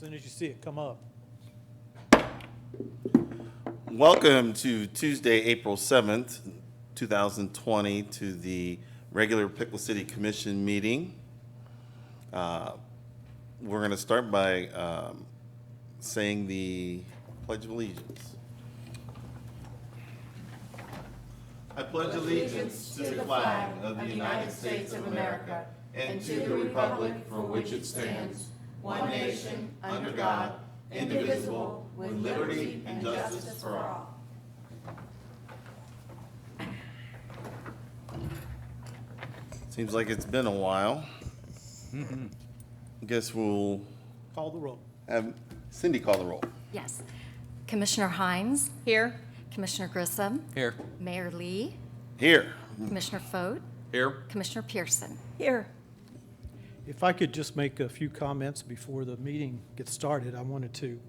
soon as you see it come up. Welcome to Tuesday, April 7th, 2020, to the regular Piqua City Commission meeting. We're going to start by saying the Pledge of Allegiance. I pledge allegiance to the flag of the United States of America and to the republic for which it stands, one nation, under God, indivisible, with liberty and justice for all. Seems like it's been a while. I guess we'll Call the roll. have Cindy call the roll. Yes. Commissioner Hines? Here. Commissioner Grissom? Here. Mayor Lee? Here. Commissioner Fote? Here. Commissioner Pearson? Here. If I could just make a few comments before the meeting gets started, I wanted to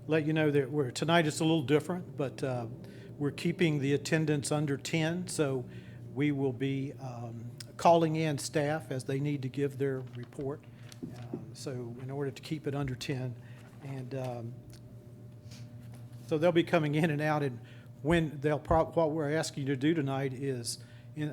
let you know that tonight it's a little different, but we're keeping the attendance under 10, so we will be calling in staff as they need to give their report. So in order to keep it under 10, and so they'll be coming in and out, and when what we're asking you to do tonight is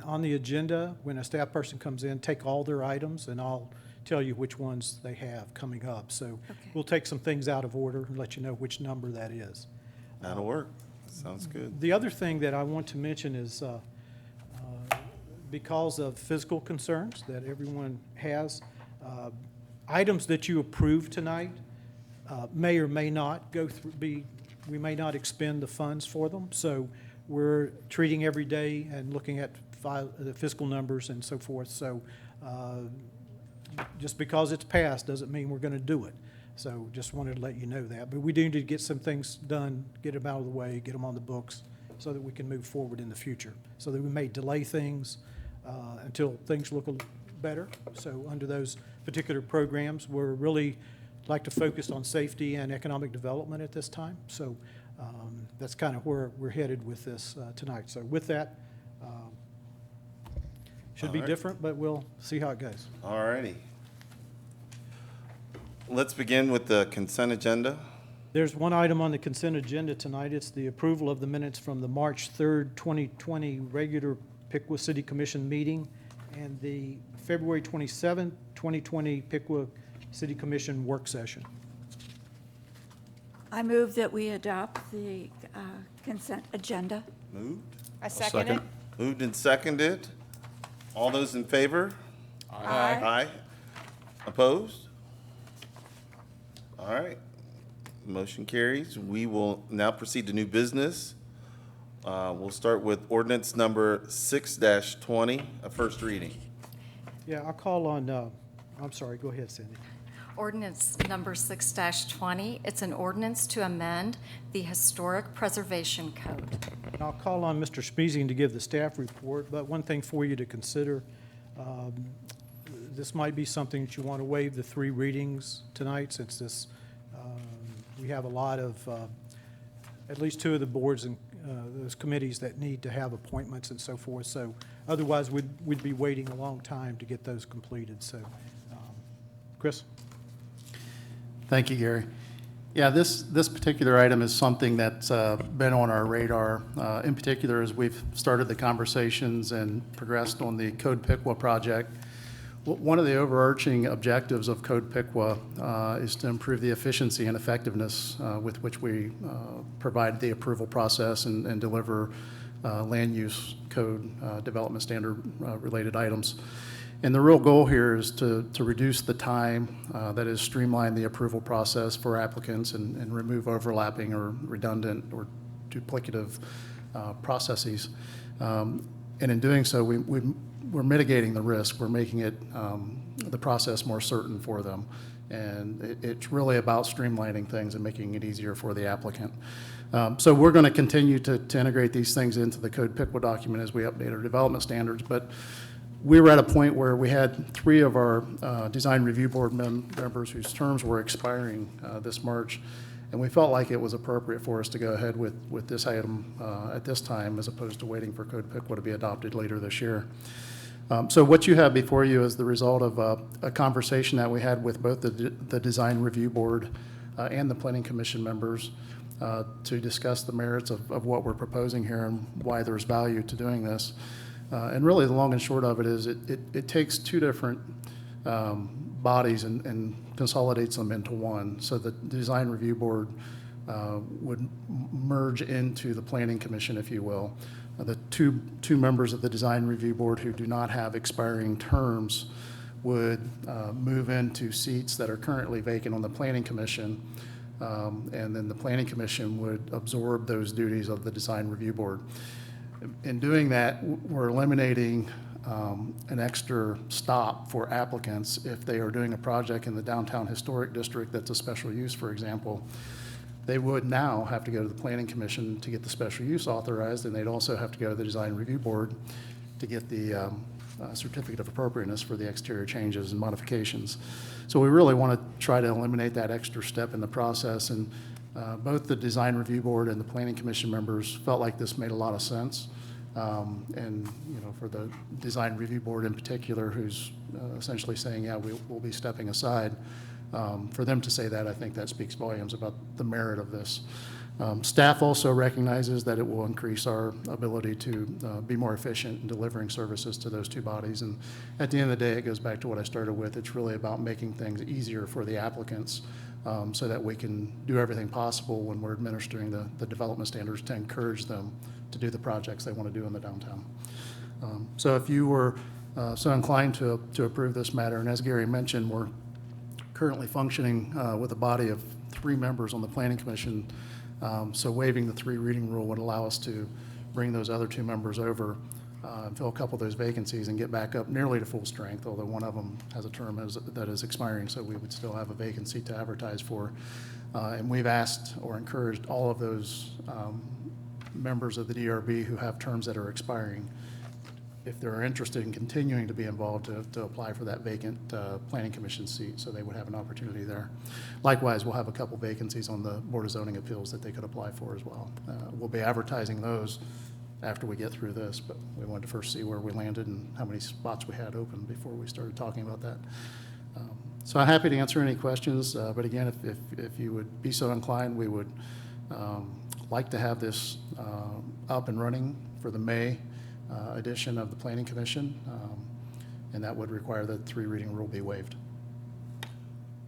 on the agenda, when a staff person comes in, take all their items, and I'll tell you which ones they have coming up. So we'll take some things out of order and let you know which number that is. That'll work. Sounds good. The other thing that I want to mention is because of physical concerns that everyone has, items that you approve tonight may or may not we may not expend the funds for them. So we're treating every day and looking at the fiscal numbers and so forth. So just because it's passed doesn't mean we're going to do it. So just wanted to let you know that. But we do need to get some things done, get them out of the way, get them on the books so that we can move forward in the future. So that we may delay things until things look a little better. So under those particular programs, we're really like to focus on safety and economic development at this time. So that's kind of where we're headed with this tonight. So with that, should be All right. different, but we'll see how it goes. All righty. Let's begin with the consent agenda. There's one item on the consent agenda tonight. It's the approval of the minutes from the March 3rd, 2020 regular Piqua City Commission meeting and the February 27th, 2020 Piqua City Commission work session. I move that we adopt the consent agenda. Moved. I second it. Moved and seconded. All those in favor? Aye. Aye. Opposed? All right. Motion carries. We will now proceed to new business. We'll start with ordinance number 6-20, a first reading. Yeah, I'll call on, I'm sorry, go ahead, Cindy. Ordinance number 6-20. It's an ordinance to amend the Historic Preservation Code. And I'll call on Mr. Schmiesing to give the staff report, but one thing for you to consider, this might be something that you want to waive the 3 readings tonight, since this, we have a lot of, at least 2 of the boards and those committees that need to have appointments and so forth. So otherwise, we'd be waiting a long time to get those completed. So, Chris? Thank you, Gary. Yeah, this particular item is something that's been on our radar, in particular as we've started the conversations and progressed on the Code Piqua project. One of the overarching objectives of Code Piqua is to improve the efficiency and effectiveness with which we provide the approval process and deliver land use code development standard related items. And the real goal here is to reduce the time, that is streamline the approval process for applicants and remove overlapping or redundant or duplicative processes. And in doing so, we're mitigating the risk. We're making it the process more certain for them. And it's really about streamlining things and making it easier for the applicant. So we're going to continue to integrate these things into the Code Piqua document as we update our development standards. But we were at a point where we had 3 of our design review board members whose terms were expiring this March, and we felt like it was appropriate for us to go ahead with this item at this time as opposed to waiting for Code Piqua to be adopted later this year. So what you have before you is the result of a conversation that we had with both the design review board and the Planning Commission members to discuss the merits of what we're proposing here and why there's value to doing this. And really, the long and short of it is it takes two different bodies and consolidates them into one. So the Design Review Board would merge into the Planning Commission, if you will. The two members of the Design Review Board who do not have expiring terms would move into seats that are currently vacant on the Planning Commission, and then the Planning Commission would absorb those duties of the Design Review Board. In doing that, we're eliminating an extra stop for applicants if they are doing a project in the downtown historic district that's a special use, for example. They would now have to go to the Planning Commission to get the special use authorized, and they'd also have to go to the Design Review Board to get the certificate of appropriateness for the exterior changes and modifications. So we really want to try to eliminate that extra step in the process, and both the Design Review Board and the Planning Commission members felt like this made a lot of sense. And, you know, for the Design Review Board in particular, who's essentially saying, yeah, we'll be stepping aside, for them to say that, I think that speaks volumes about the merit of this. Staff also recognizes that it will increase our ability to be more efficient in delivering services to those two bodies. And at the end of the day, it goes back to what I started with. It's really about making things easier for the applicants so that we can do everything possible when we're administering the development standards to encourage them to do the projects they want to do in the downtown. So if you were so inclined to approve this matter, and as Gary mentioned, we're currently functioning with a body of 3 members on the Planning Commission. So waiving the 3 reading rule would allow us to bring those other 2 members over and fill a couple of those vacancies and get back up nearly to full strength, although one of them has a term that is expiring, so we would still have a vacancy to advertise for. And we've asked or encouraged all of those members of the DRB who have terms that are expiring, if they're interested in continuing to be involved, to apply for that vacant Planning Commission seat, so they would have an opportunity there. Likewise, we'll have a couple vacancies on the Board of Zoning Appeals that they could apply for as well. We'll be advertising those after we get through this, but we wanted to first see where we landed and how many spots we had open before we started talking about that. So I'm happy to answer any questions, but again, if you would be so inclined, we would like to have this up and running for the May edition of the Planning Commission, and that would require that 3 reading rule be waived.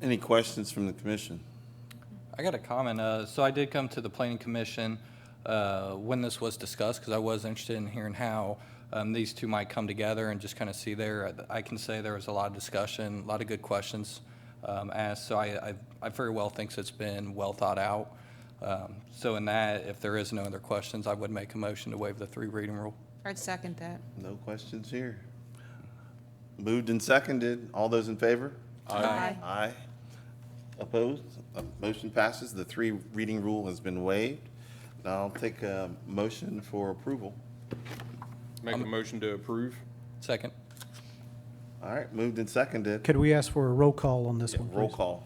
Any questions from the commission? I got a comment. So I did come to the Planning Commission when this was discussed, because I was interested in hearing how these two might come together and just kind of see there. I can say there was a lot of discussion, a lot of good questions asked, so I very well think it's been well thought out. So in that, if there is no other questions, I would make a motion to waive the 3 reading rule. I'd second that. No questions here. Moved and seconded. All those in favor? Aye. Aye. Opposed? Motion passes. The 3 reading rule has been waived. Now I'll take a motion for approval. Make a motion to approve. Second. All right, moved and seconded. Could we ask for a roll call on this Yeah, one, please? roll call.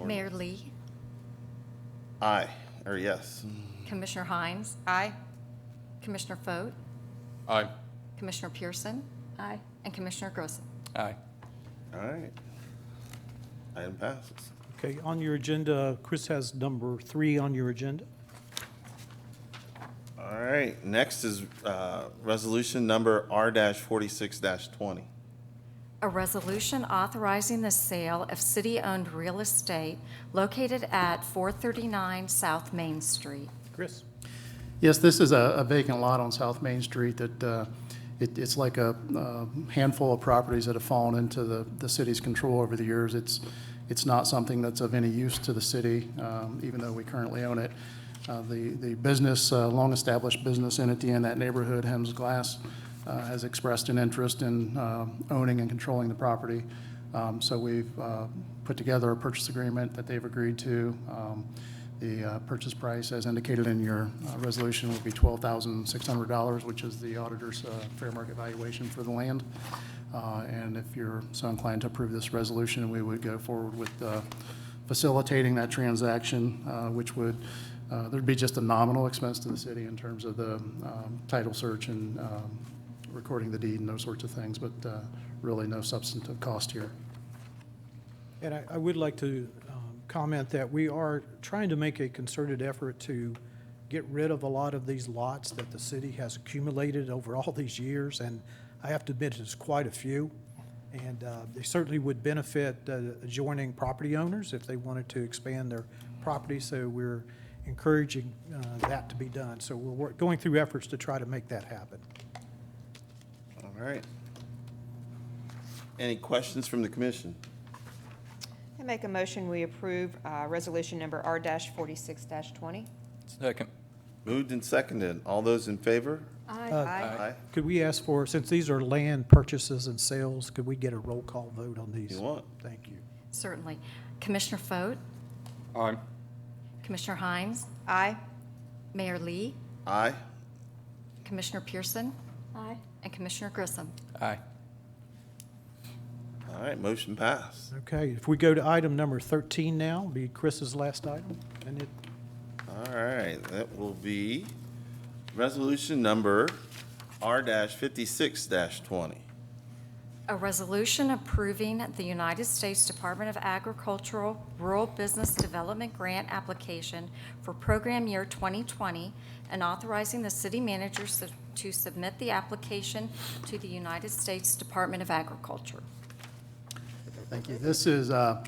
Mayor Lee, Aye, or yes. Commissioner Hines, Aye. Commissioner Foat, Aye. Commissioner Pearson, Aye. and Commissioner Grossen. Aye. All right. Item passes. Okay, on your agenda, Chris has number 3 on your agenda. All right, next is resolution number R-46-20. A resolution authorizing the sale of city-owned real estate located at 439 South Main Street. Chris? Yes, this is a vacant lot on South Main Street that it's like a handful of properties that have fallen into the city's control over the years. It's not something that's of any use to the city, even though we currently own it. The business, long-established business entity in that neighborhood, Hems Glass, has expressed an interest in owning and controlling the property. So we've put together a purchase agreement that they've agreed to. The purchase price, as indicated in your resolution, would be $12,600, which is the auditor's fair market valuation for the land. And if you're so inclined to approve this resolution, we would go forward with facilitating that transaction, which would, there'd be just a nominal expense to the city in terms of the title search and recording the deed and those sorts of things, but really no substantive cost here. And I would like to comment that we are trying to make a concerted effort to get rid of a lot of these lots that the city has accumulated over all these years, and I have to admit, it's quite a few. And they certainly would benefit adjoining property owners if they wanted to expand their property, so we're encouraging that to be done. So we're going through efforts to try to make that happen. All right. Any questions from the commission? I make a motion, we approve resolution number R-46-20. Second. Moved and seconded. All those in favor? Aye. Could we ask for, since these are land purchases and sales, could we get a roll call vote on these? You want? Thank you. Certainly. Commissioner Foat, Aye. Commissioner Hines, Aye. Mayor Lee, Aye. Commissioner Pearson, Aye. and Commissioner Grissom. Aye. All right, motion passed. Okay, if we go to item number 13 now, be Chris's last item, and it, All right, that will be resolution number R-56-20. A resolution approving the United States Department of Agricultural Rural Business Development Grant application for program year 2020 and authorizing the city manager to submit the application to the United States Department of Agriculture. Thank you. This is a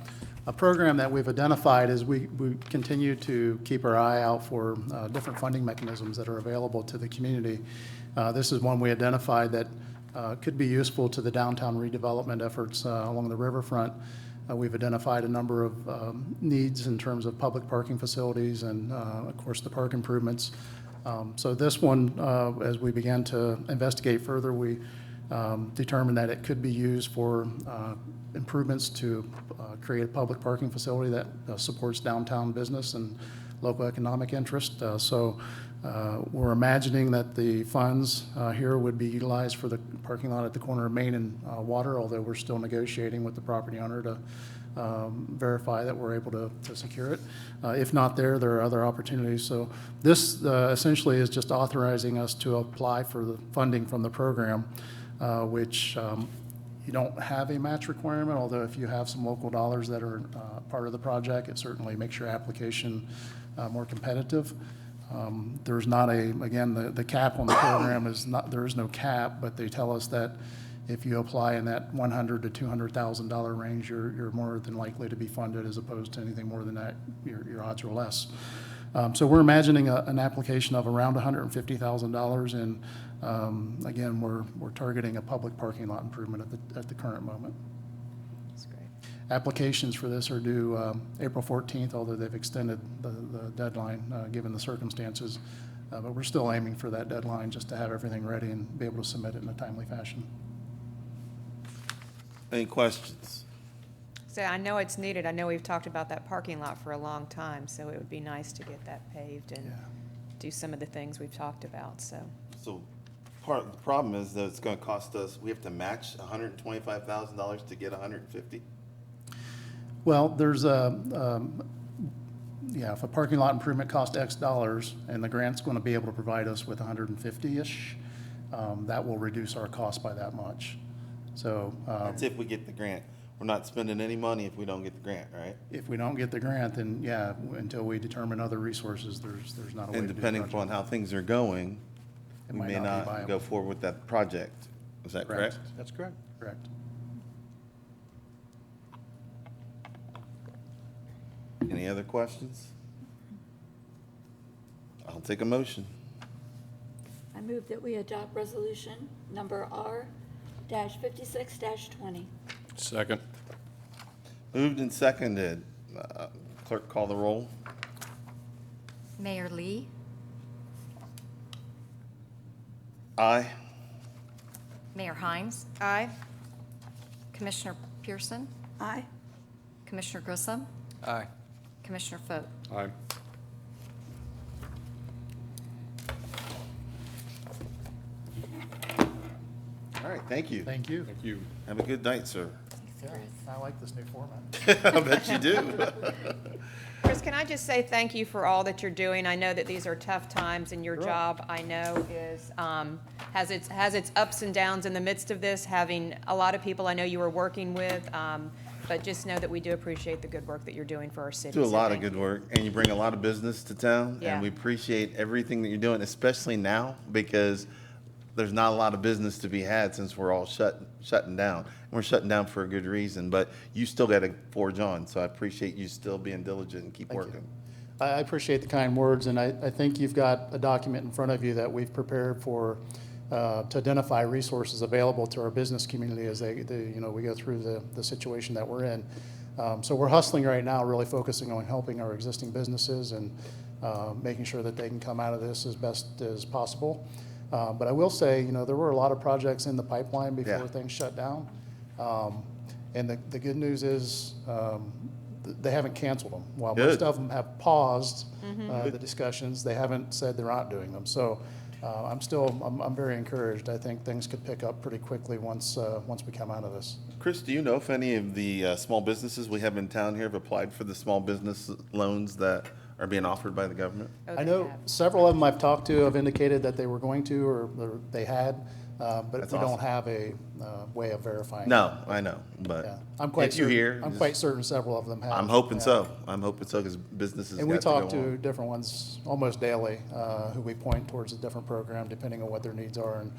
program that we've identified as we continue to keep our eye out for different funding mechanisms that are available to the community. This is one we identified that could be useful to the downtown redevelopment efforts along the riverfront. We've identified a number of needs in terms of public parking facilities and, of course, the park improvements. So this one, as we began to investigate further, we determined that it could be used for improvements to create a public parking facility that supports downtown business and local economic interest. So we're imagining that the funds here would be utilized for the parking lot at the corner of Main and Water, although we're still negotiating with the property owner to verify that we're able to secure it. If not there are other opportunities. So this essentially is just authorizing us to apply for the funding from the program, which you don't have a match requirement, although if you have some local dollars that are part of the project, it certainly makes your application more competitive. There's not again, the cap on the program is not, there is no cap, but they tell us that if you apply in that $100,000 to $200,000 range, you're more than likely to be funded, as opposed to anything more than that, your odds are less. So we're imagining an application of around $150,000, and again, we're targeting a public parking lot improvement at the current moment. That's great. Applications for this are due April 14th, although they've extended the deadline given the circumstances. But we're still aiming for that deadline, just to have everything ready and be able to submit it in a timely fashion. Any questions? So I know it's needed. I know we've talked about that parking lot for a long time, so it would be nice to get that paved and Yeah. do some of the things we've talked about, so. So part of the problem is that it's gonna cost us, we have to match $125,000 to get 150? Well, there's yeah, if a parking lot improvement costs X dollars and the grant's going to be able to provide us with 150-ish, that will reduce our cost by that much. So That's if we get the grant. We're not spending any money if we don't get the grant, right? if we don't get the grant, then yeah, until we determine other resources, there's not a way to And do the depending project. upon how things are going, It we might may not be not viable. go forward with that project. Is that Correct. correct? that's correct. Correct. Any other questions? I'll take a motion. I move that we adopt resolution number R-56-20. Second. Moved and seconded. Clerk, call the roll. Mayor Lee, Aye. Mayor Hines, Aye. Commissioner Pearson, Aye. Commissioner Grissom, Aye. Commissioner Foat. Aye. All right, thank you. Thank you. Thank you. Have a good night, sir. Yeah, I like this new format. I bet you do. Chris, can I just say thank you for all that you're doing? I know that these are tough times, and your job, I know, is, has its ups and downs in the midst of this, having a lot of people I know you were working with, But just know that we do appreciate the good work that you're doing for our city. Do a so lot of thank good you. work, and you bring a lot of business to town. Yeah. And we appreciate everything that you're doing, especially now, because there's not a lot of business to be had since we're all shutting down. And we're shutting down for a good reason, but you still got to forge on. So I appreciate you still being diligent and keep Thank you. working. I appreciate the kind words, and I think you've got a document in front of you that we've prepared for, to identify resources available to our business community as we go through the situation that we're in. So we're hustling right now, really focusing on helping our existing businesses and making sure that they can come out of this as best as possible. But I will say, there were a lot of projects in the pipeline before Yeah. things shut down. And the good news is, they haven't canceled them. While most Good. of them have paused the discussions, they haven't said they're not doing them. So I'm very encouraged. I think things could pick up pretty quickly once we come out of this. Chris, do you know if any of the small businesses we have in town here have applied for the small business loans that are being offered by the government? Oh, I they know have. several of them I've talked to have indicated that they were going to or they had, but That's we don't awesome. have a way of verifying. No, I know, Yeah, but I'm quite if you certain. hear, I'm just- quite certain several of them have. I'm hoping yeah. so. I'm hoping so because businesses And we got talk to go to on. different ones almost daily, who we point towards a different program depending on what their needs are, and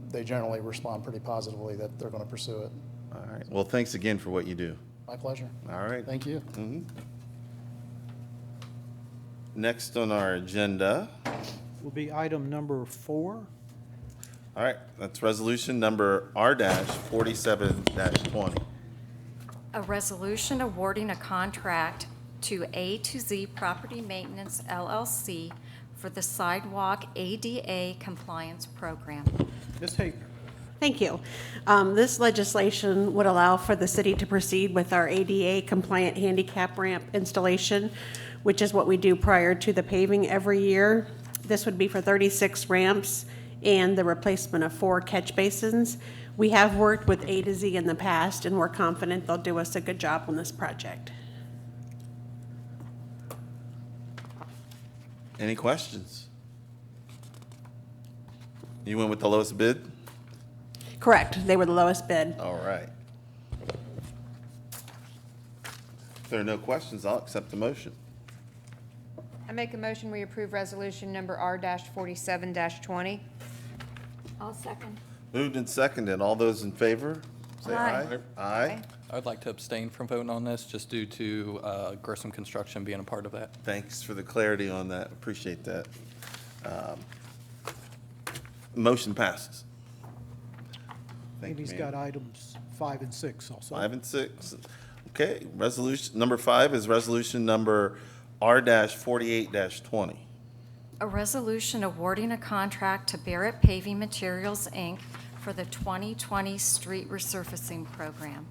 they generally respond pretty positively that they're going to pursue it. All right. Well, thanks again for what you do. My pleasure. All right. Thank you. Next on our agenda, Will be item number 4. all right, that's resolution number R-47-20. A resolution awarding a contract to A to Z Property Maintenance LLC for the Sidewalk ADA Compliance Program. Ms. Hager. Thank you. This legislation would allow for the city to proceed with our ADA compliant handicap ramp installation, which is what we do prior to the paving every year. This would be for 36 ramps and the replacement of 4 catch basins. We have worked with A to Z in the past, and we're confident they'll do us a good job on this project. Any questions? You went with the lowest bid? Correct, they were the lowest bid. All right. If there are no questions, I'll accept the motion. I make a motion, we approve resolution number R-47-20. I'll second. Moved and seconded. All those in favor? Say aye. Aye. I would like to abstain from voting on this just due to Grissom Construction being a part of that. Thanks for the clarity on that. Appreciate that. Motion passes. Thank And you, he's ma'am. got items 5 and 6 also. 5 and 6. Okay, resolution, number 5 is resolution number R-48-20. A resolution awarding a contract to Barrett Paving Materials, Inc. for the 2020 Street Resurfacing Program.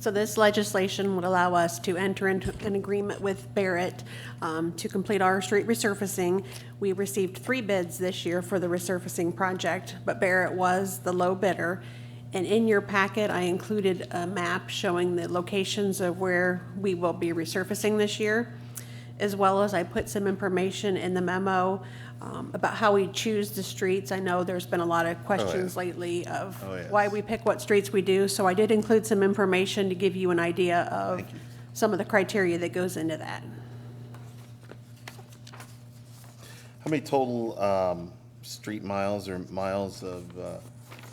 So this legislation would allow us to enter into an agreement with Barrett to complete our street resurfacing. We received 3 bids this year for the resurfacing project, but Barrett was the low bidder. And in your packet, I included a map showing the locations of where we will be resurfacing this year, as well as I put some information in the memo about how we choose the streets. I know there's been a lot of questions lately of Oh, yes. why we pick what streets we do, so I did include some information to give you an idea of some of the criteria that goes into that. How many total street miles or miles of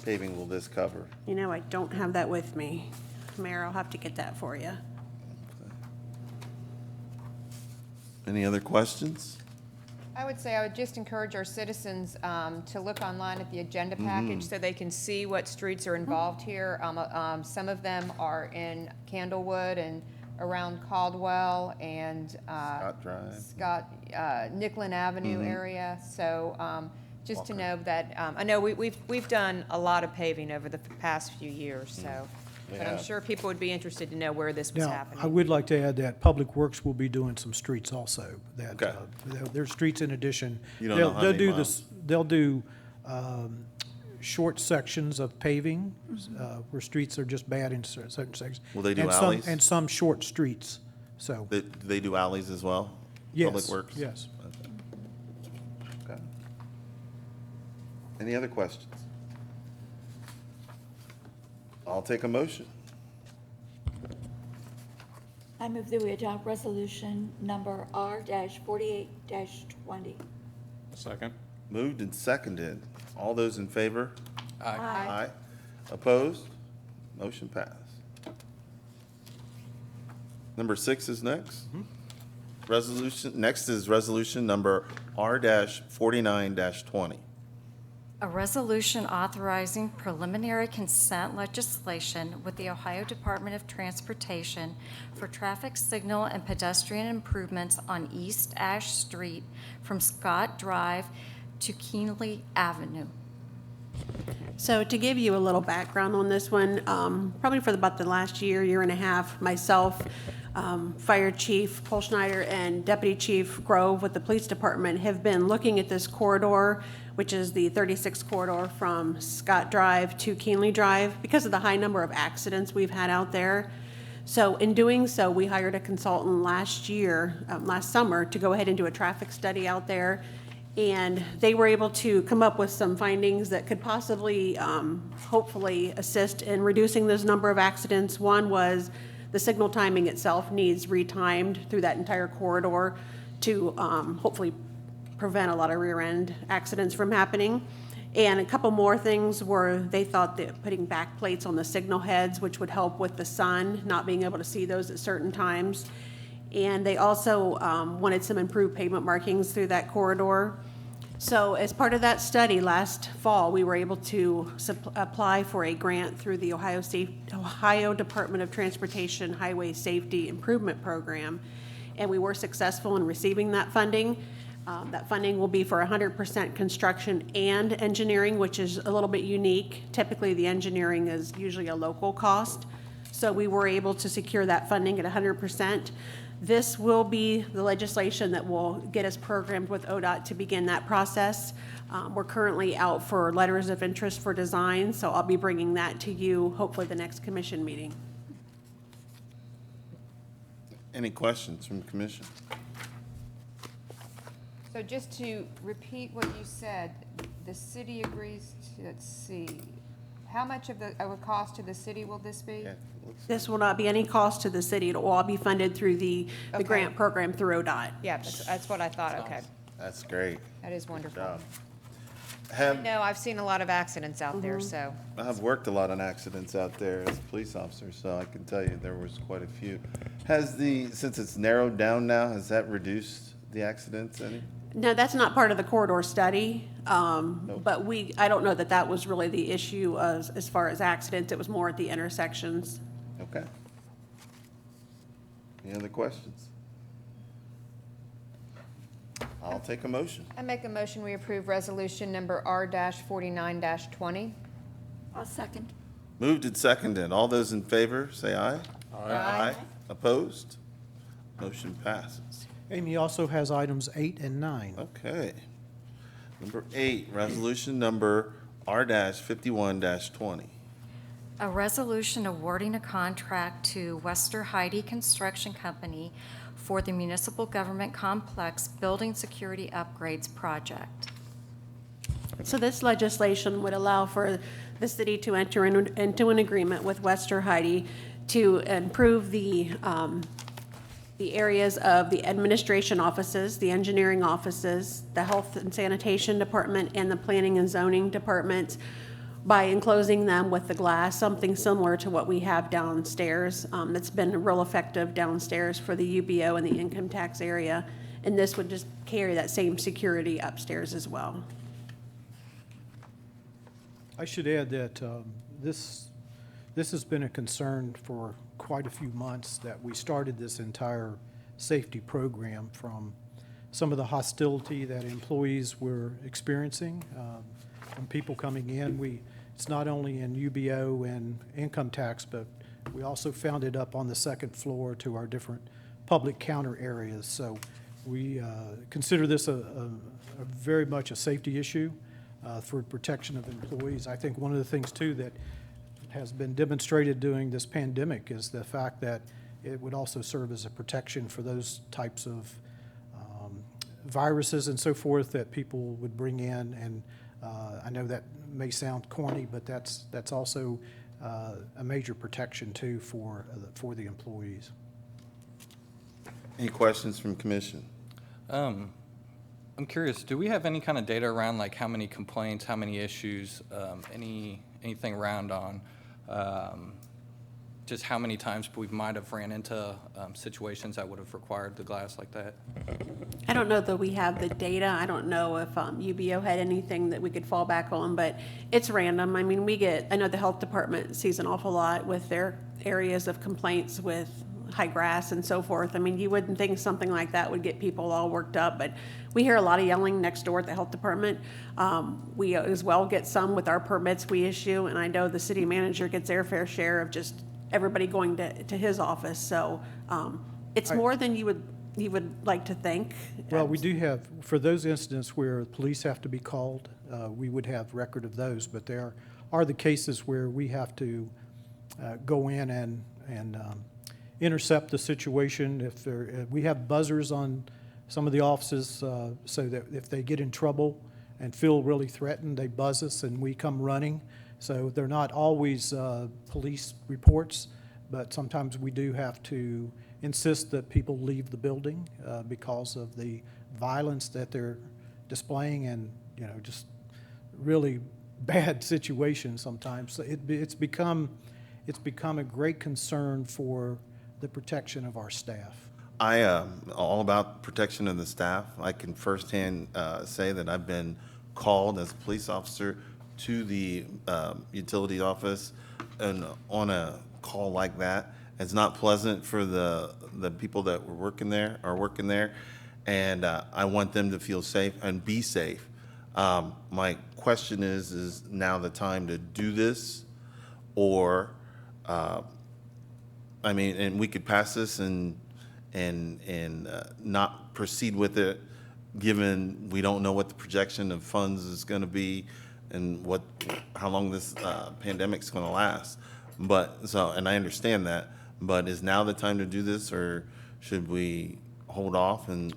paving will this cover? You know, I don't have that with me. Mayor, I'll have to get that for you. Any other questions? I would say I would just encourage our citizens to look online at the agenda package so they can see what streets are involved here. Some of them are in Candlewood and around Caldwell and Scott Drive. Nicklin Avenue area. So just to know that, I know we've done a lot of paving over the past few years, so. We But I'm have. sure people would be interested to know where this was Now, happening. I would like to add that Public Works will be doing some streets also. That, Okay. there's streets in addition. You don't know how many miles? They'll do short sections of paving where streets are just bad in certain sections. Will they do And some- alleys? And some short streets, so, Do they do alleys as well? yes. Public Works? Yes. Okay. Any other questions? I'll take a motion. I move that we adopt resolution number R-48-20. Second. Moved and seconded. All those in favor? Aye. Aye. Opposed? Motion passed. Number 6 is next. Next is resolution number R-49-20. A resolution authorizing preliminary consent legislation with the Ohio Department of Transportation for traffic signal and pedestrian improvements on East Ash Street from Scott Drive to Keenly Avenue. So to give you a little background on this one, probably for about the last year and a half, myself, Fire Chief Paul Schneider, and Deputy Chief Grove with the Police Department have been looking at this corridor, which is the 36 corridor from Scott Drive to Keenly Drive, because of the high number of accidents we've had out there. So in doing so, we hired a consultant last summer, to go ahead and do a traffic study out there. And they were able to come up with some findings that could possibly, hopefully, assist in reducing this number of accidents. One was the signal timing itself needs retimed through that entire corridor to hopefully prevent a lot of rear-end accidents from happening. And a couple more things were they thought that putting back plates on the signal heads, which would help with the sun, not being able to see those at certain times. And they also wanted some improved pavement markings through that corridor. So as part of that study last fall, we were able to apply for a grant through the Ohio Department of Transportation Highway Safety Improvement Program, and we were successful in receiving that funding. That funding will be for 100% construction and engineering, which is a little bit unique. Typically, the engineering is usually a local cost, so we were able to secure that funding at 100%. This will be the legislation that will get us programmed with ODOT to begin that process. We're currently out for letters of interest for design, so I'll be bringing that to you hopefully the next commission meeting. Any questions from the commission? So just to repeat what you said, the city agrees to, let's see, how much of a cost to the city will this be? Yeah, This will not be any cost to the city. It will all be funded through the Okay. grant program through ODOT. Yeah, that's what I thought, okay. That's great. That is wonderful. Job. Have, No, I've seen a lot of accidents out there, so. I've worked a lot on accidents out there as a police officer, so I can tell you there was quite a few. Since it's narrowed down now, has that reduced the accidents any? No, that's not part of the corridor study, but I don't know that that was really the issue as far as accidents. It was more at the intersections. Okay. Any other questions? I'll take a motion. I make a motion, we approve resolution number R-49-20. I'll second. Moved and seconded. All those in favor, say aye. Aye. Opposed? Motion passes. Amy also has items 8 and 9. Okay. Number 8, resolution number R-51-20. A resolution awarding a contract to Wester Heidi Construction Company for the Municipal Government Complex Building Security Upgrades Project. So this legislation would allow for the city to enter into an agreement with Wester Heidi to improve the areas of the administration offices, the engineering offices, the health and sanitation department, and the planning and zoning department by enclosing them with the glass, something similar to what we have downstairs. That's been real effective downstairs for the UBO and the income tax area. And this would just carry that same security upstairs as well. I should add that this has been a concern for quite a few months, that we started this entire safety program from some of the hostility that employees were experiencing from people coming in. It's not only in UBO and income tax, but we also found it up on the second floor to our different public counter areas. So we consider this a very much a safety issue for protection of employees. I think one of the things too that has been demonstrated during this pandemic is the fact that it would also serve as a protection for those types of viruses and so forth that people would bring in. And I know that may sound corny, but that's also a major protection too for the employees. Any questions from commission? I'm curious, do we have any kind of data around like how many complaints, how many issues, anything around on just how many times we might have ran into situations that would have required the glass like that? I don't know that we have the data. I don't know if UBO had anything that we could fall back on, but it's random. I mean, I know the health department sees an awful lot with their areas of complaints with high grass and so forth. I mean, you wouldn't think something like that would get people all worked up, but we hear a lot of yelling next door at the health department. We as well get some with our permits we issue, and I know the city manager gets their fair share of just everybody going to his office. So it's more than you would like to think. Well, we do have, for those incidents where police have to be called, we would have record of those, but there are the cases where we have to go in and intercept the situation. If we have buzzers on some of the offices so that if they get in trouble and feel really threatened, they buzz us and we come running. So they're not always police reports, but sometimes we do have to insist that people leave the building because of the violence that they're displaying and, just really bad situations sometimes. So it's become a great concern for the protection of our staff. I am all about protection of the staff. I can firsthand say that I've been called as a police officer to the utility office and on a call like that. It's not pleasant for the people that are working there, and I want them to feel safe and be safe. My question is now the time to do this, or and we could pass this and not proceed with it, given we don't know what the projection of funds is going to be and how long this pandemic's going to last. And I understand that, but is now the time to do this, or should we hold off and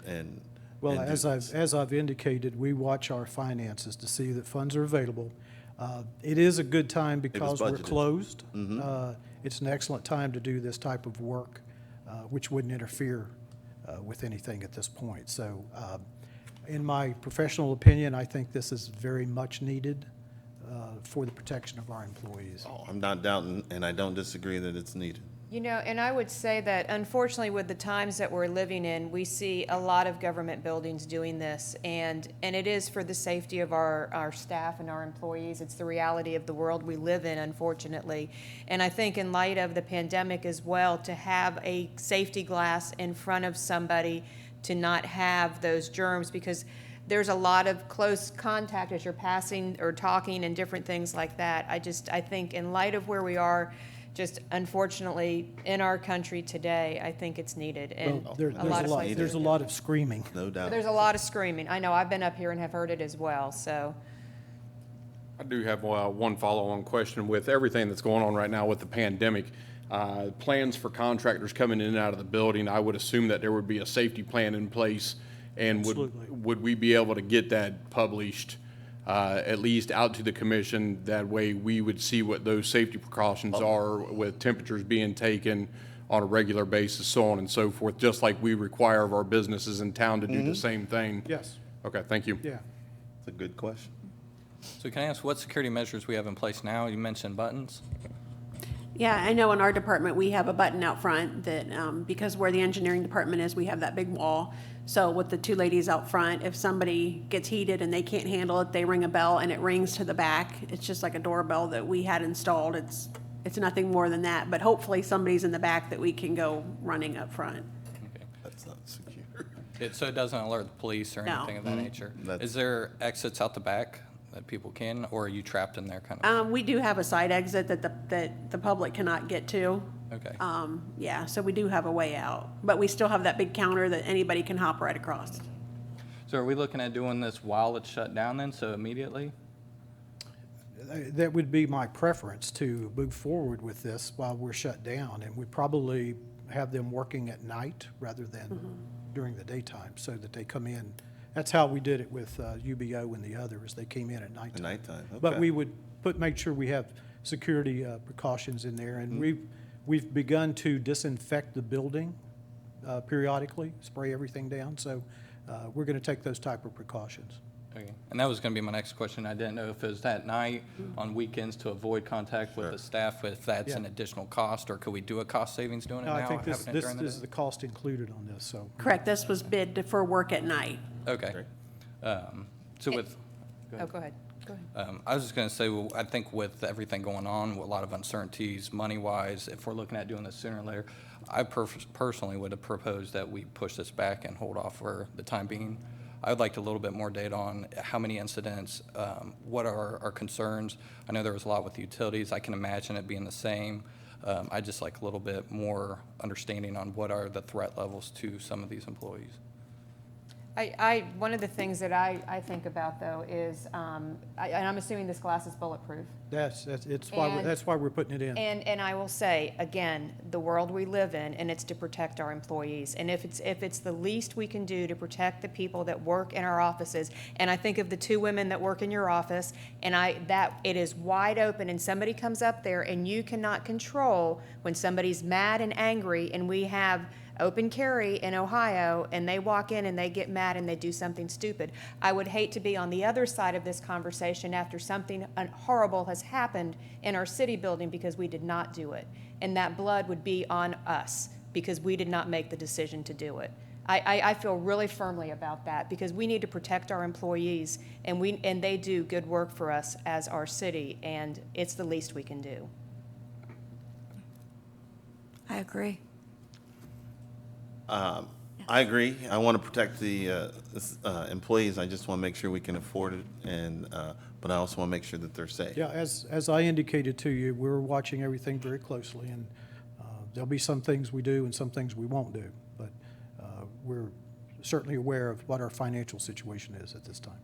Well, and do as this? I've indicated, we watch our finances to see that funds are available. It is a good time because we're budgeted. closed. It's an excellent time to do this type of work, which wouldn't interfere with anything at this point. So, in my professional opinion, I think this is very much needed for the protection of our employees. Oh, I'm not doubting, and I don't disagree that it's needed. And I would say that unfortunately with the times that we're living in, we see a lot of government buildings doing this, and it is for the safety of our staff and our employees. It's the reality of the world we live in, unfortunately. And I think in light of the pandemic as well, to have a safety glass in front of somebody to not have those germs, because there's a lot of close contact as you're passing or talking and different things like that. I think in light of where we are, just unfortunately in our country today, I think it's needed. And Well, there's there's a lot of screaming. No doubt. There's a lot of screaming. I know, I've been up here and have heard it as well, so. I do have one follow-on question with everything that's going on right now with the pandemic. Plans for contractors coming in and out of the building, I would assume that there would be a safety plan in place. And Absolutely. would we be able to get that published, at least out to the commission? That way we would see what those safety precautions are with temperatures being taken on a regular basis, so on and so forth, just like we require of our businesses in town to do the same thing. Yes, Okay, thank you. yeah. It's a good question. So can I ask what security measures we have in place now? You mentioned buttons. Yeah, I know in our department, we have a button out front that, because where the engineering department is, we have that big wall. So with the two ladies out front, if somebody gets heated and they can't handle it, they ring a bell and it rings to the back. It's just like a doorbell that we had installed. It's nothing more than that, but hopefully somebody's in the back that we can go running up front. That's not secure. So it doesn't alert the police or No. anything of that nature? That's- Is there exits out the back that people can, or are you trapped in there kind of? We do have a side exit that the public cannot get to. Okay. Yeah, so we do have a way out, but we still have that big counter that anybody can hop right across. So are we looking at doing this while it's shut down then, so immediately? That would be my preference, to move forward with this while we're shut down. And we probably have them working at night rather than during the daytime, so that they come in. That's how we did it with UBO and the others. They came in at nighttime. At nighttime, But okay. we would make sure we have security precautions in there. And we've begun to disinfect the building periodically, spray everything down. So we're going to take those type of precautions. Okay. And that was going to be my next question. I didn't know if it was at night, on weekends, to avoid contact with the staff, if that's an Yeah. additional cost, or could we do a cost savings doing it No, now? I think this having it during the is day? the cost included on this, so. Correct, this was bid for work at night. Okay. So with, Oh, go ahead. Go ahead. I was just going to say, well, I think with everything going on, with a lot of uncertainties, money-wise, if we're looking at doing this sooner or later, I personally would have proposed that we push this back and hold off for the time being. I would like a little bit more data on how many incidents, what are our concerns. I know there was a lot with the utilities. I can imagine it being the same. I'd just like a little bit more understanding on what are the threat levels to some of these employees. One of the things that I think about, though, is, and I'm assuming this glass is bulletproof. It's why, And- that's why we're putting it in. And I will say, again, the world we live in, and it's to protect our employees. And if it's the least we can do to protect the people that work in our offices, and I think of the two women that work in your office, and it is wide open, and somebody comes up there, and you cannot control when somebody's mad and angry, and we have open carry in Ohio, and they walk in and they get mad and they do something stupid. I would hate to be on the other side of this conversation after something horrible has happened in our city building because we did not do it. And that blood would be on us because we did not make the decision to do it. I feel really firmly about that because we need to protect our employees, and they do good work for us as our city, and it's the least we can do. I agree. I agree. I want to protect the employees. I just want to make sure we can afford it, but I also want to make sure that they're safe. Yeah, as I indicated to you, we're watching everything very closely, and there'll be some things we do and some things we won't do. But we're certainly aware of what our financial situation is at this time.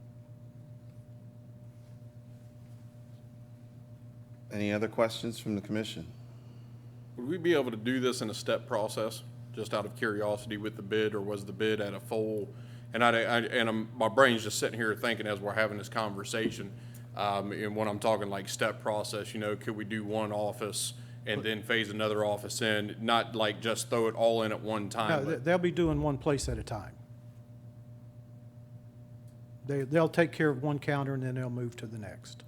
Any other questions from the commission? Would we be able to do this in a step process, just out of curiosity with the bid, or was the bid at a full? And my brain's just sitting here thinking as we're having this conversation, and when I'm talking like step process, could we do one office and then phase another office in, not like just throw it all in at one No, time? but- they'll be doing one place at a time. They'll take care of one counter and then they'll move to the next,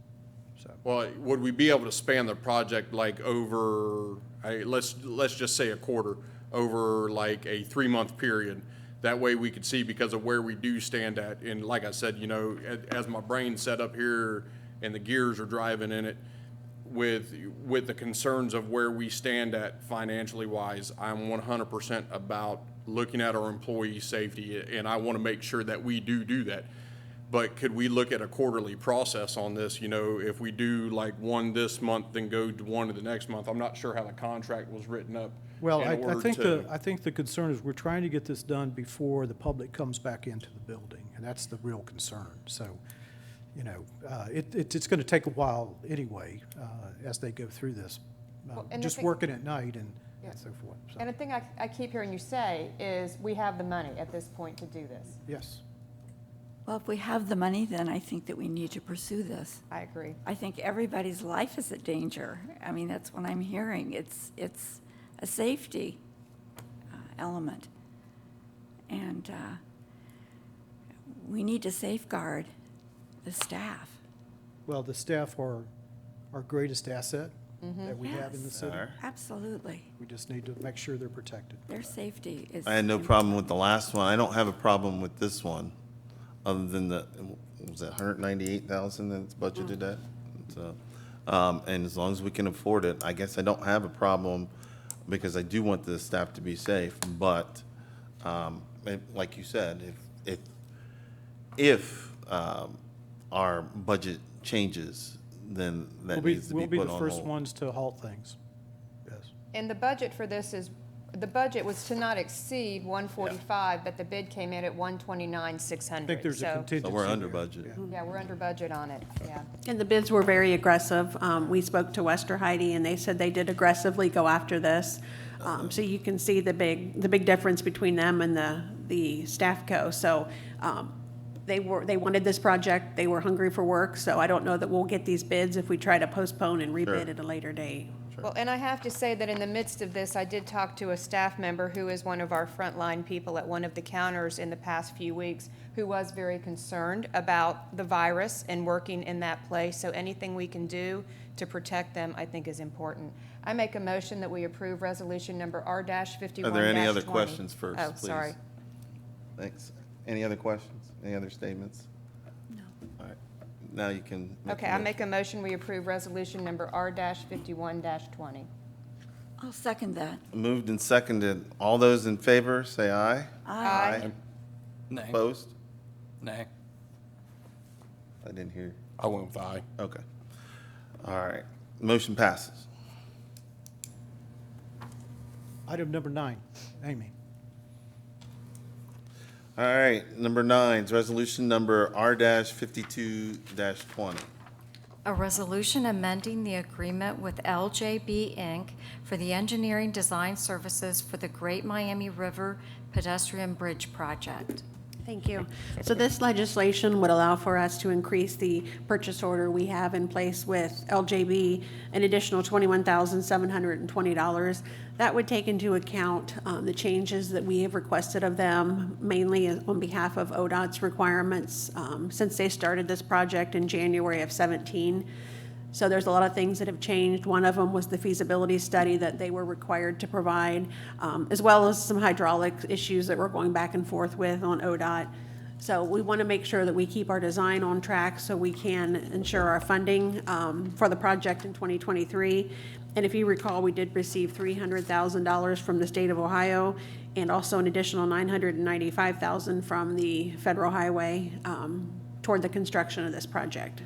so. Well, would we be able to span the project like over, let's just say a quarter, over like a 3-month period? That way we could see because of where we do stand at. And like I said, as my brain's set up here and the gears are driving in it, with the concerns of where we stand at financially wise, I'm 100% about looking at our employee safety, and I want to make sure that we do that. But could we look at a quarterly process on this? If we do like one this month, then go to one the next month. I'm not sure how the contract was written up. Well, in I order think to- I think the concern is we're trying to get this done before the public comes back into the building, and that's the real concern. So, it's going to take a while anyway, as they go through this. and the Just thing- working at night and so forth. So, And the thing I keep hearing you say is we have the money at this point to do this. yes. Well, if we have the money, then I think that we need to pursue this. I agree. I think everybody's life is in danger. I mean, that's what I'm hearing. It's a safety element. And we need to safeguard the staff. Well, the staff are our greatest asset that we have in the Yes. city. Are. Absolutely. We just need to make sure they're protected. Their safety is. I had no problem with the last one. I don't have a problem with this one, other than was it 198,000 that's budgeted at? So, and as long as we can afford it, I guess I don't have a problem because I do want the staff to be safe. But like you said, if our budget changes, then that needs to be We'll be put the on first hold. ones to halt things. Yes. And the budget for this the budget was to not exceed 145, but the bid came in at 129,600. I think there's a So, contingency. So we're under there. budget. Yeah. yeah, we're under budget on it, yeah. And the bids were very aggressive. We spoke to Wester Heidi, and they said they did aggressively go after this. So you can see the big difference between them and the Staffco. So they wanted this project. They were hungry for work. So I don't know that we'll get these bids if we try to postpone and rebid Sure. at a later date. Well, and I have to say that in the midst of this, I did talk to a staff member who is one of our frontline people at one of the counters in the past few weeks, who was very concerned about the virus and working in that place. So anything we can do to protect them, I think is important. I make a motion that we approve resolution number R-51-20. Are there any other questions first, Oh, please? sorry. Thanks. Any other questions? Any other statements? No. All right. Now you can. Okay, I make a motion, we approve resolution number R-51-20. I'll second that. Moved and seconded. All those in favor, say aye. Aye. Nay. Opposed? Nay. I didn't hear. I went with aye. Okay. All right. Motion passes. Item number 9, Amy. All right, number 9 is resolution number R-52-20. A resolution amending the agreement with LJB Inc. for the engineering design services for the Great Miami River Pedestrian Bridge Project. Thank you. So this legislation would allow for us to increase the purchase order we have in place with LJB an additional $21,720. That would take into account the changes that we have requested of them, mainly on behalf of ODOT's requirements, since they started this project in January of 17. So there's a lot of things that have changed. One of them was the feasibility study that they were required to provide, as well as some hydraulic issues that we're going back and forth with on ODOT. So we want to make sure that we keep our design on track so we can ensure our funding for the project in 2023. And if you recall, we did receive $300,000 from the state of Ohio and also an additional $995,000 from the federal highway toward the construction of this project.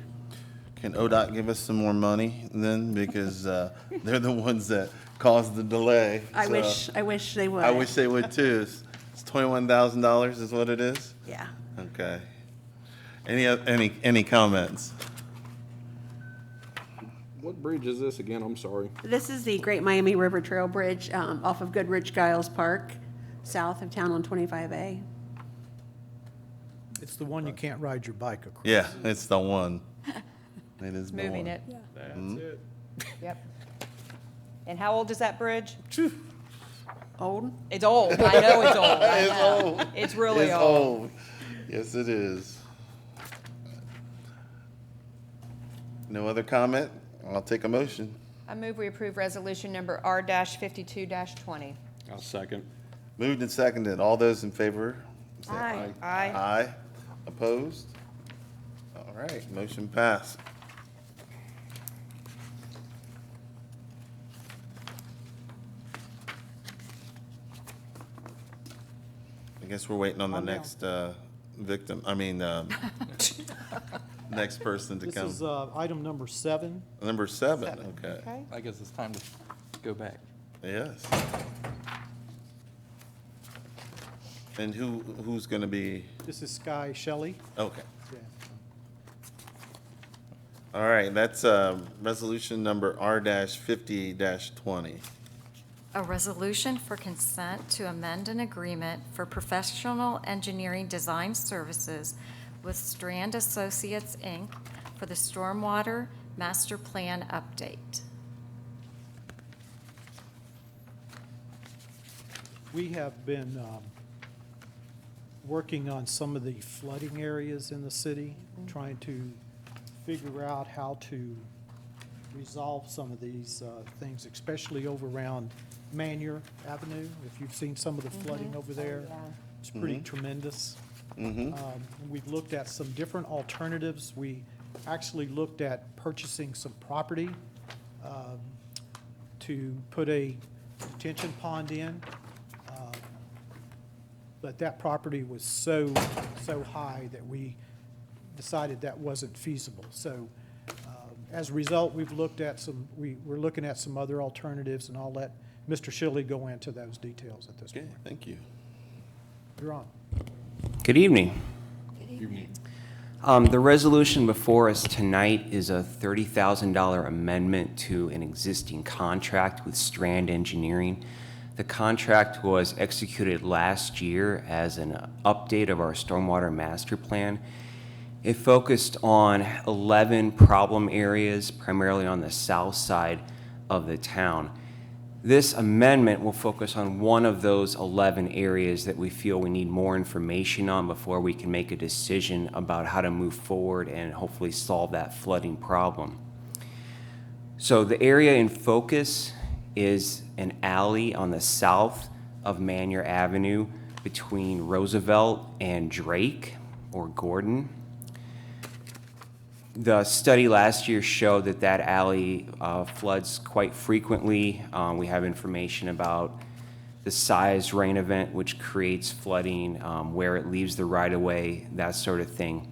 Can ODOT give us some more money then? Because they're the ones that caused the delay. I So wish they would. I wish they would too. It's $21,000 is what it is? Yeah. Okay. Any comments? What bridge is this again? I'm sorry. This is the Great Miami River Trail Bridge off of Goodrich Giles Park, south of town on 25A. It's the one you can't ride your bike across. Yeah, it's the one. It is the one. Moving it. That's it. Yep. And how old is that bridge? Old? It's old. I know it's old. I It's know. old. It's really It's old. old. Yes, it is. No other comment? I'll take a motion. I move we approve resolution number R-52-20. I'll second. Moved and seconded. All those in favor? say Aye. Aye. Aye. Opposed? All right, motion passed. I guess we're waiting on the next victim, next person to This come. is item number 7. Number 7, okay. Okay. I guess it's time to go back. Yes. And who's gonna be, This is Sky Shelley. okay. Yeah. All right, that's resolution number R-50-20. A resolution for consent to amend an agreement for professional engineering design services with Strand Associates, Inc. for the Stormwater Master Plan update. We have been working on some of the flooding areas in the city, trying to figure out how to resolve some of these things, especially over around Manier Avenue. If you've seen some of the flooding over there, it's pretty tremendous. We've looked at some different alternatives. We actually looked at purchasing some property to put a detention pond in. But that property was so high that we decided that wasn't feasible. So as a result, we're looking at some other alternatives, and I'll let Mr. Shilley go into those details at this Okay, point. thank you. You're on. Good evening. The resolution before us tonight is a $30,000 amendment to an existing contract with Strand Engineering. The contract was executed last year as an update of our stormwater master plan. It focused on 11 problem areas, primarily on the south side of the town. This amendment will focus on one of those 11 areas that we feel we need more information on before we can make a decision about how to move forward and hopefully solve that flooding problem. So the area in focus is an alley on the south of Manier Avenue between Roosevelt and Drake or Gordon. The study last year showed that that alley floods quite frequently. We have information about the size rain event, which creates flooding, where it leaves the right-of-way, that sort of thing.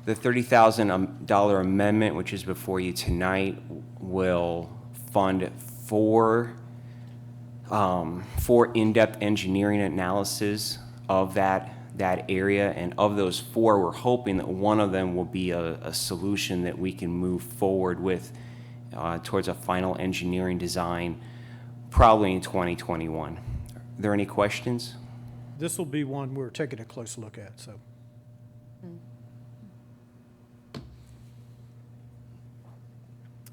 The $30,000 amendment, which is before you tonight, will fund four in-depth engineering analysis of that area, and of those four, we're hoping that one of them will be a solution that we can move forward with towards a final engineering design, probably in 2021. Are there any questions? This will be one we're taking a close look at, so.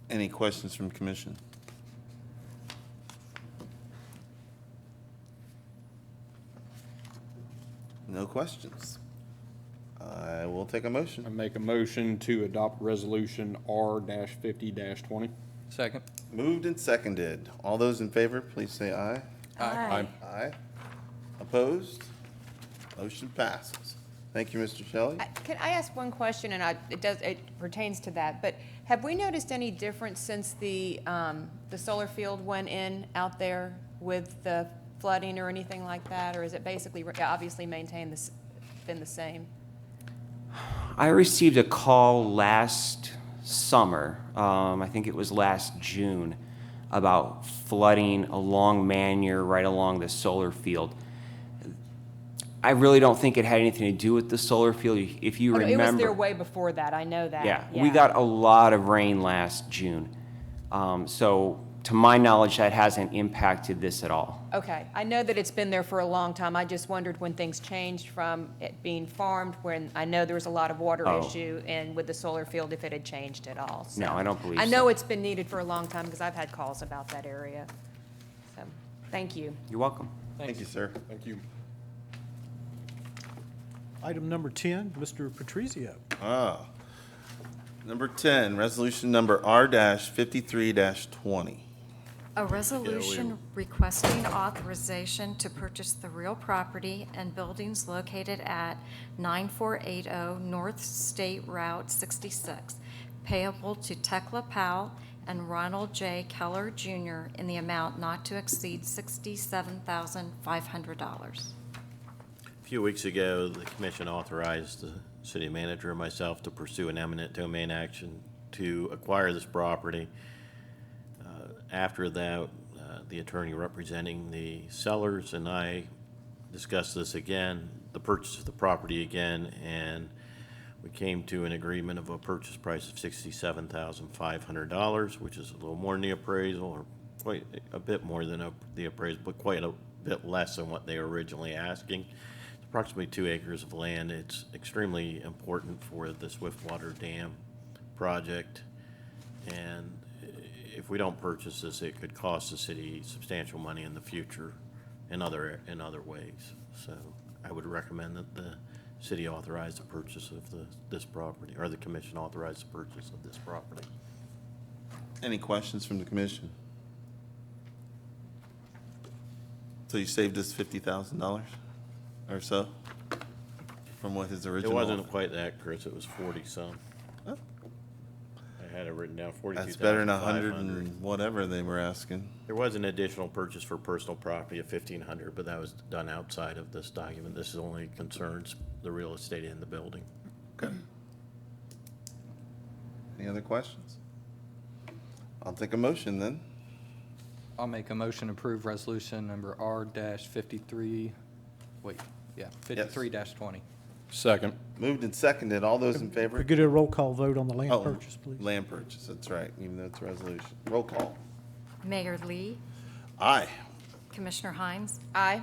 Any questions from commission? No questions. I will take a I motion. make a motion to adopt resolution R-50-20. Second. Moved and seconded. All those in favor, please say aye. Aye. Aye. Opposed? Motion passes. Thank you, Mr. Shelley. Can I ask one question, and it pertains to that, but have we noticed any difference since the solar field went in out there with the flooding or anything like that, or is it basically obviously been the same? I received a call last summer, I think it was last June, about flooding along Manier, right along the solar field. I really don't think it had anything to do with the solar field. If you Oh, no, remember. it was there way before that, I know that. Yeah, we got a lot of rain last June. So to my knowledge, that hasn't impacted this at all. Okay, I know that it's been there for a long time. I just wondered when things changed from it being farmed, when I know there was a lot of water Oh. issue, and with the solar field, if it had changed at all. So No, I don't believe I know so. it's been needed for a long time because I've had calls about that area. So, thank you. You're welcome. Thank you, sir. Thank you. Item number 10, Mr. Patrizio. Number 10, resolution number R-53-20. A resolution requesting authorization to purchase the real property and buildings located at 9480 North State Route 66, payable to Tekla Powell and Ronald J. Keller Jr. in the amount not to exceed $67,500. A few weeks ago, the commission authorized the city manager and myself to pursue an eminent domain action to acquire this property. After that, the attorney representing the sellers and I discussed this again, the purchase of the property again, and we came to an agreement of a purchase price of $67,500, which is a little more than the appraisal, or quite a bit more than the appraisal, but quite a bit less than what they were originally asking. It's approximately 2 acres of land. It's extremely important for the Swiftwater Dam project, and if we don't purchase this, it could cost the city substantial money in the future in other ways. So I would recommend that the city authorize the purchase of this property, or the commission authorize the purchase of this property. Any questions from the commission? So you saved us $50,000 or so from what his It original? wasn't quite that, Chris, it was 40-some. Oh. I had it written down, 42,500. That's better than 100 and whatever they were asking. There was an additional purchase for personal property of $1,500, but that was done outside of this document. This only concerns the real estate in the building. Okay. Any other questions? I'll take a motion then. I'll make a motion to approve resolution number R-53, 53-20. Second. Moved and seconded. All those in favor? We get a roll call vote on the land Oh, purchase, please. Land purchase, that's right, even though it's a resolution. Roll call. Mayor Lee, Aye. Commissioner Hines, Aye.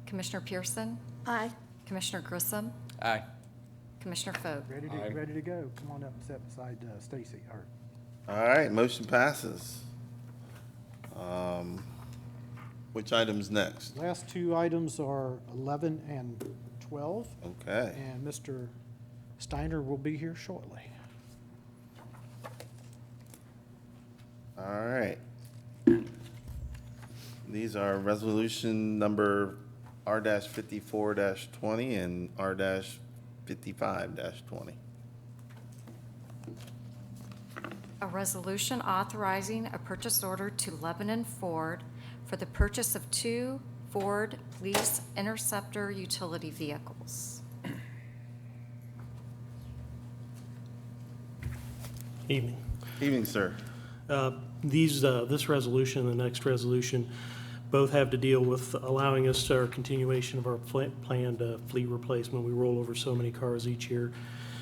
Commissioner Pearson, Aye. Commissioner Grissom, Aye. Commissioner Fogue. Ready to go. Come on up and sit beside Stacy. Or All right, motion passes. Which item's next? Last two items are 11 and 12, Okay. and Mr. Steiner will be here shortly. All right. These are resolution number R-54-20 and R-55-20. A resolution authorizing a purchase order to Lebanon Ford for the purchase of 2 Ford Police Interceptor utility vehicles. Evening. Evening, sir. This resolution and the next resolution both have to deal with allowing us our continuation of our planned fleet replacement. We roll over so many cars each year,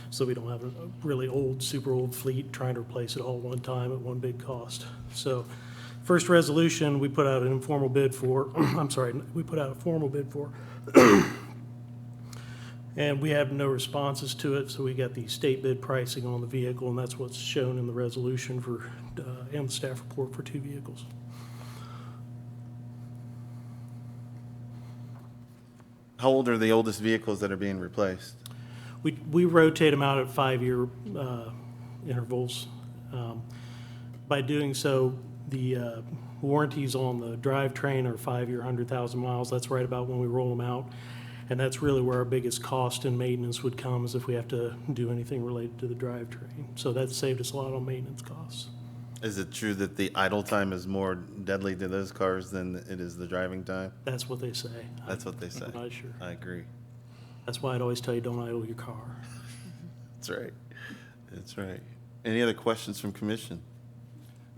so we don't have a really old, super old fleet trying to replace it all at one time at one big cost. So first resolution, we put out an informal bid for, we put out a formal bid for, and we have no responses to it, so we got the state bid pricing on the vehicle, and that's what's shown in the resolution for, and the staff report for 2 vehicles. How old are the oldest vehicles that are being replaced? We rotate them out at 5-year intervals. By doing so, the warranties on the drivetrain are 5-year, 100,000 miles. That's right about when we roll them out. And that's really where our biggest cost in maintenance would come, is if we have to do anything related to the drivetrain. So that saved us a lot on maintenance costs. Is it true that the idle time is more deadly to those cars than it is the driving time? That's what they say. That's what they say. I'm not sure. I agree. That's why I'd always tell you, don't idle your car. That's right. That's right. Any other questions from commission?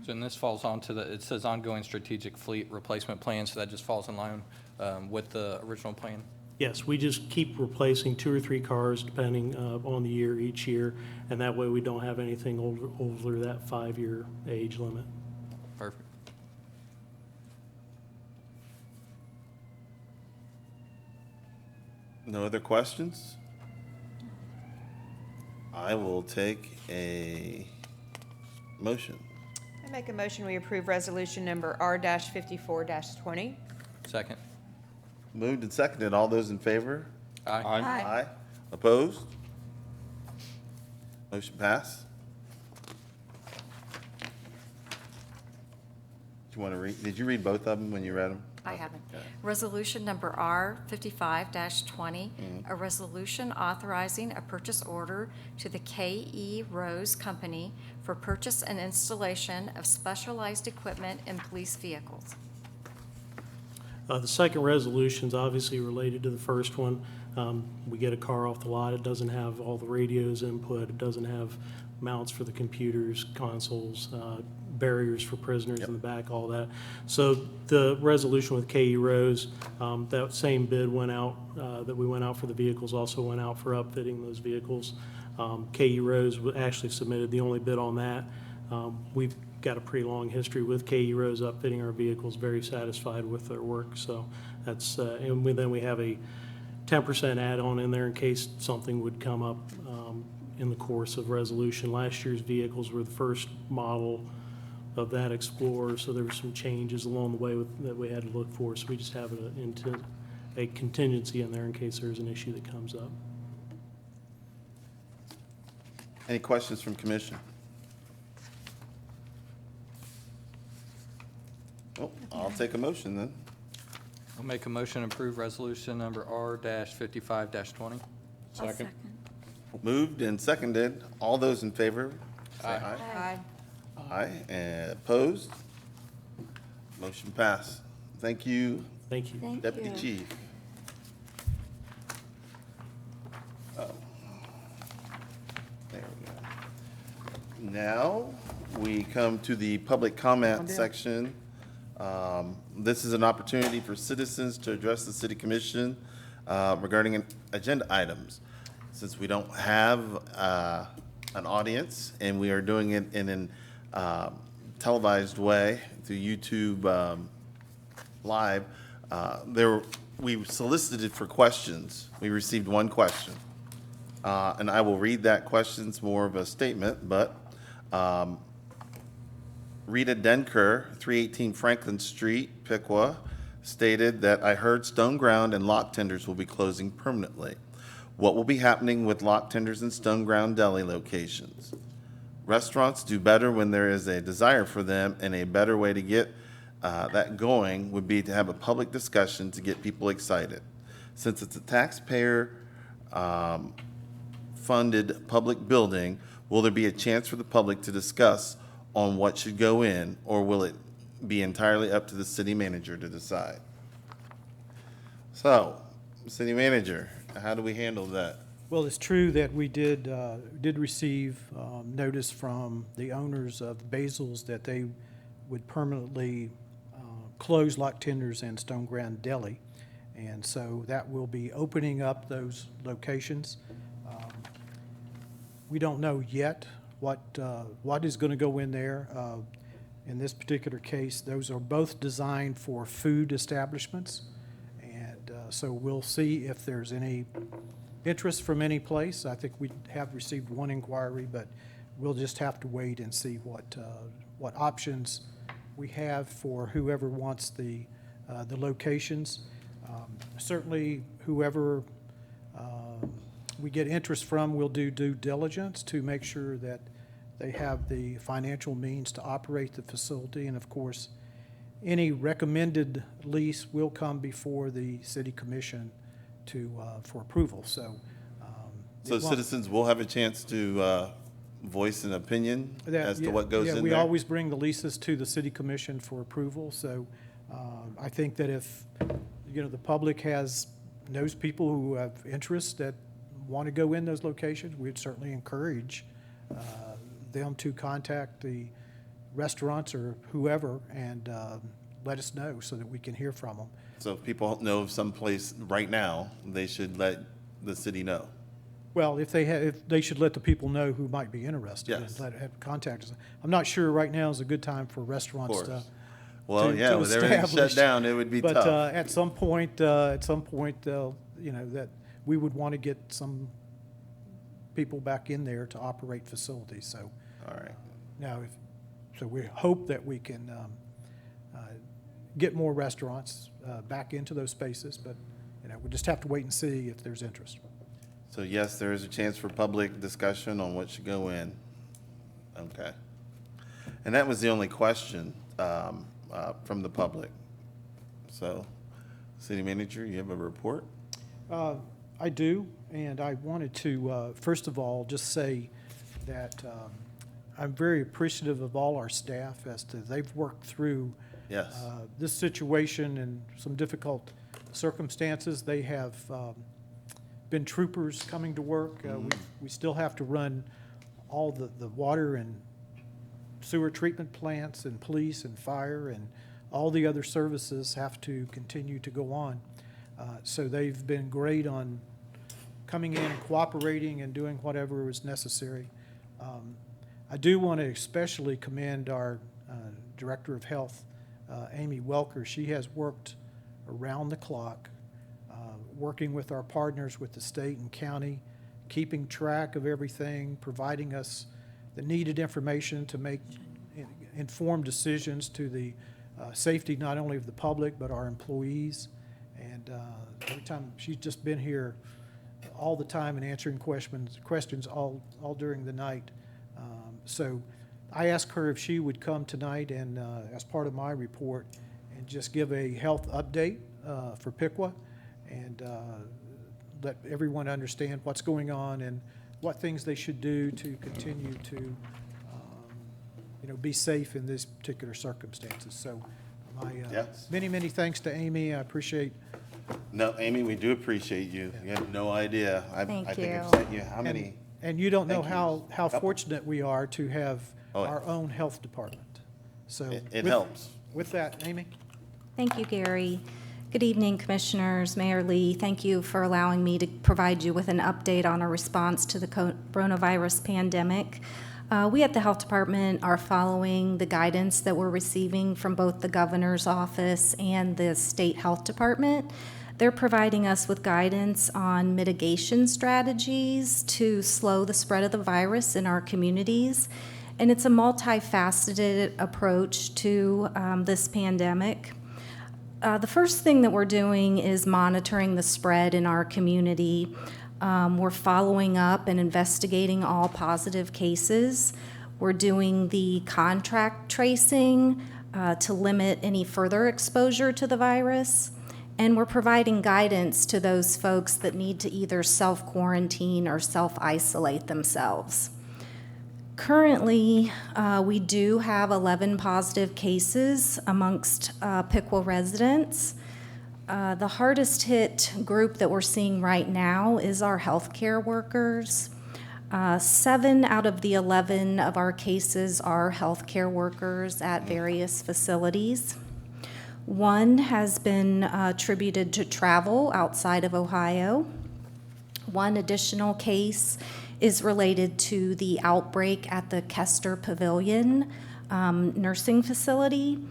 So, and this falls onto it says ongoing strategic fleet replacement plan, so that just falls in line with the original plan? Yes, we just keep replacing 2 or 3 cars depending on the year each year, and that way we don't have anything over that 5-year age limit. Perfect. No other questions? I will take a motion. I make a motion, we approve resolution number R-54-20. Second. Moved and seconded. All those in favor? Aye. Aye. Opposed? Motion passed. Do you want to read, did you read both of them when you read them? I haven't. Okay. Resolution number R-55-20, a resolution authorizing a purchase order to the K.E. Rose Company for purchase and installation of specialized equipment in police vehicles. The second resolution is obviously related to the first one. We get a car off the lot, it doesn't have all the radios input, it doesn't have mounts for the computers, consoles, barriers for prisoners in the back, all that. So the resolution with K.E. Rose, that same bid went out, that we went out for the vehicles, also went out for upfitting those vehicles. K.E. Rose actually submitted the only bid on that. We've got a pretty long history with K.E. Rose upfitting our vehicles, very satisfied with their work. So that's, and then we have a 10% add-on in there in case something would come up in the course of resolution. Last year's vehicles were the first model of that Explorer, so there were some changes along the way that we had to look for. So we just have a contingency in there in case there's an issue that comes up. Any questions from commission? Oh, I'll take a motion then. I'll make a motion to approve resolution number R-55-20. Second. Moved and seconded. All those in favor? Say aye. Aye. Aye. And opposed? Motion passed. Thank you, Thank you. Thank Deputy you. Chief. Oh. There we go. Now, we come to the public comment section. This is an opportunity for citizens to address the city commission regarding agenda items. Since we don't have an audience and we are doing it in a televised way through YouTube Live, we solicited for questions. We received one question. And I will read that question. It's more of a statement, but Rita Denker, 318 Franklin Street, Piqua, stated that I heard Stone Ground and Lock Tenders will be closing permanently. What will be happening with Lock Tenders and Stone Ground deli locations? Restaurants do better when there is a desire for them, and a better way to get that going would be to have a public discussion to get people excited. Since it's a taxpayer funded public building, will there be a chance for the public to discuss on what should go in, or will it be entirely up to the city manager to decide? So, city manager, how do we handle that? Well, it's true that we did receive notice from the owners of Basil's that they would permanently close Lock Tenders and Stone Ground Deli. And so that will be opening up those locations. We don't know yet what is going to go in there. In this particular case, those are both designed for food establishments. And so we'll see if there's any interest from any place. I think we have received one inquiry, but we'll just have to wait and see what options we have for whoever wants the locations. Certainly, whoever we get interest from, we'll do due diligence to make sure that they have the financial means to operate the facility. And of course, any recommended lease will come before the city commission for approval. So, So citizens will have a chance to voice an opinion as to what goes in there? We always bring the leases to the city commission for approval. So I think that if, the public knows people who have interests that want to go in those locations, we'd certainly encourage them to contact the restaurants or whoever and let us know so that we can hear from them. So if people know of some place right now, they should let the city know. Well, if they should let the people know who might be interested Yes. and have contact us. I'm not sure right now is a good time for restaurants Of to. course. Well, to- yeah, to with everything shut establish. down, it would be But tough. at some point, that we would want to get some people back in there to operate facilities. So All right. now, so we hope that we can get more restaurants back into those spaces, but we just have to wait and see if there's interest. So yes, there is a chance for public discussion on what should go in. Okay. And that was the only question from the public. So, city manager, you have a report? I do, and I wanted to, first of all, just say that I'm very appreciative of all our staff as to they've worked through Yes. this situation and some difficult circumstances. They have been troopers coming to work. We still have to run all the water and sewer treatment plants and police and fire and all the other services have to continue to go on. So they've been great on coming in and cooperating and doing whatever is necessary. I do want to especially commend our Director of Health, Amy Welker. She has worked around the clock, working with our partners with the state and county, keeping track of everything, providing us the needed information to make informed decisions to the safety not only of the public but our employees. And every time, she's just been here all the time and answering questions all during the night. So I asked her if she would come tonight and, as part of my report, and just give a health update for Piqua and let everyone understand what's going on and what things they should do to continue to, be safe in these particular circumstances. So my Yes. many thanks to Amy. I appreciate. No, Amy, we do appreciate you. You have no idea. Thank I think I've you. sent you how many? And you don't know Thank you. how Couple. fortunate we are to have Oh, yeah. our own health department. So It with- helps. With that, Amy? Thank you, Gary. Good evening, Commissioners, Mayor Lee. Thank you for allowing me to provide you with an update on our response to the coronavirus pandemic. We at the Health Department are following the guidance that we're receiving from both the Governor's Office and the State Health Department. They're providing us with guidance on mitigation strategies to slow the spread of the virus in our communities. and it's a multifaceted approach to this pandemic. The first thing that we're doing is monitoring the spread in our community. We're following up and investigating all positive cases. We're doing the contact tracing to limit any further exposure to the virus. And we're providing guidance to those folks that need to either self-quarantine or self-isolate themselves. Currently, we do have 11 positive cases amongst Piqua residents. The hardest hit group that we're seeing right now is our healthcare workers. 7 out of the 11 of our cases are healthcare workers at various facilities. 1 has been attributed to travel outside of Ohio. 1 additional case is related to the outbreak at the Kester Pavilion nursing facility.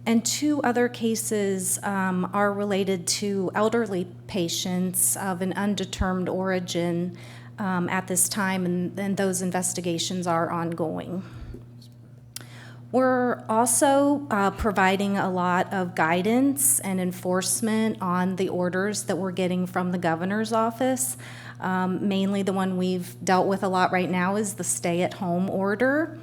And 2 other cases are related to elderly patients of an undetermined origin at this time, and those investigations are ongoing. We're also providing a lot of guidance and enforcement on the orders that we're getting from the governor's office. Mainly the one we've dealt with a lot right now is the stay-at-home order,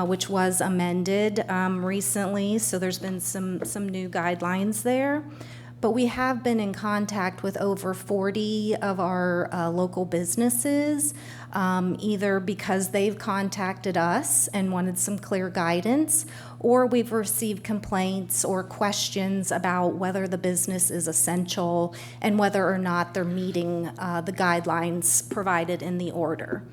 which was amended recently, so there's been some new guidelines there. But we have been in contact with over 40 of our local businesses, either because they've contacted us and wanted some clear guidance, or we've received complaints or questions about whether the business is essential and whether or not they're meeting the guidelines provided in the order.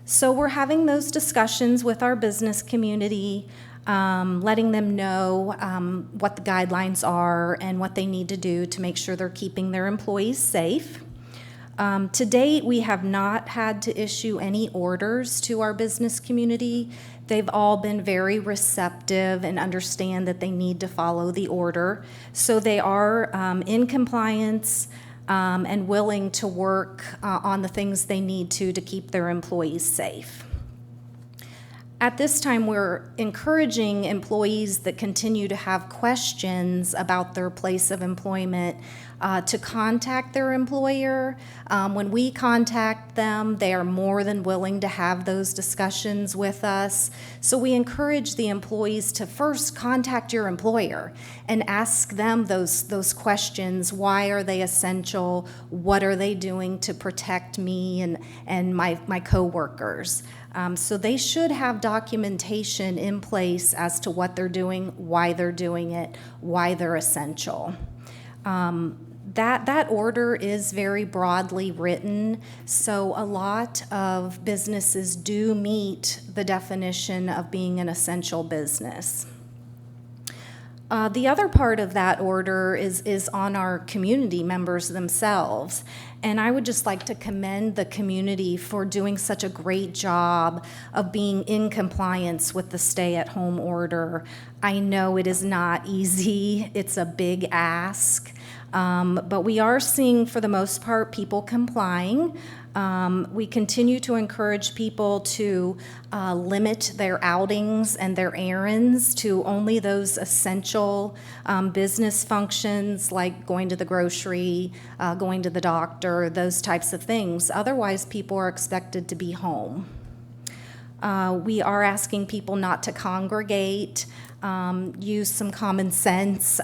So we're having those discussions with our business community, letting them know what the guidelines are and what they need to do to make sure they're keeping their employees safe. To date, we have not had to issue any orders to our business community. They've all been very receptive and understand that they need to follow the order. So they are in compliance and willing to work on the things they need to keep their employees safe. At this time, we're encouraging employees that continue to have questions about their place of employment to contact their employer. When we contact them, they are more than willing to have those discussions with us. So we encourage the employees to first contact your employer and ask them those questions. Why are they essential? What are they doing to protect me and my coworkers? So they should have documentation in place as to what they're doing, why they're doing it, why they're essential. That order is very broadly written, so a lot of businesses do meet the definition of being an essential business. The other part of that order is on our community members themselves. And I would just like to commend the community for doing such a great job of being in compliance with the stay-at-home order. I know it is not easy. It's a big ask. But we are seeing, for the most part, people complying. We continue to encourage people to limit their outings and their errands to only those essential business functions like going to the grocery, going to the doctor, those types of things. Otherwise, people are expected to be home. We are asking people not to congregate, use some common sense.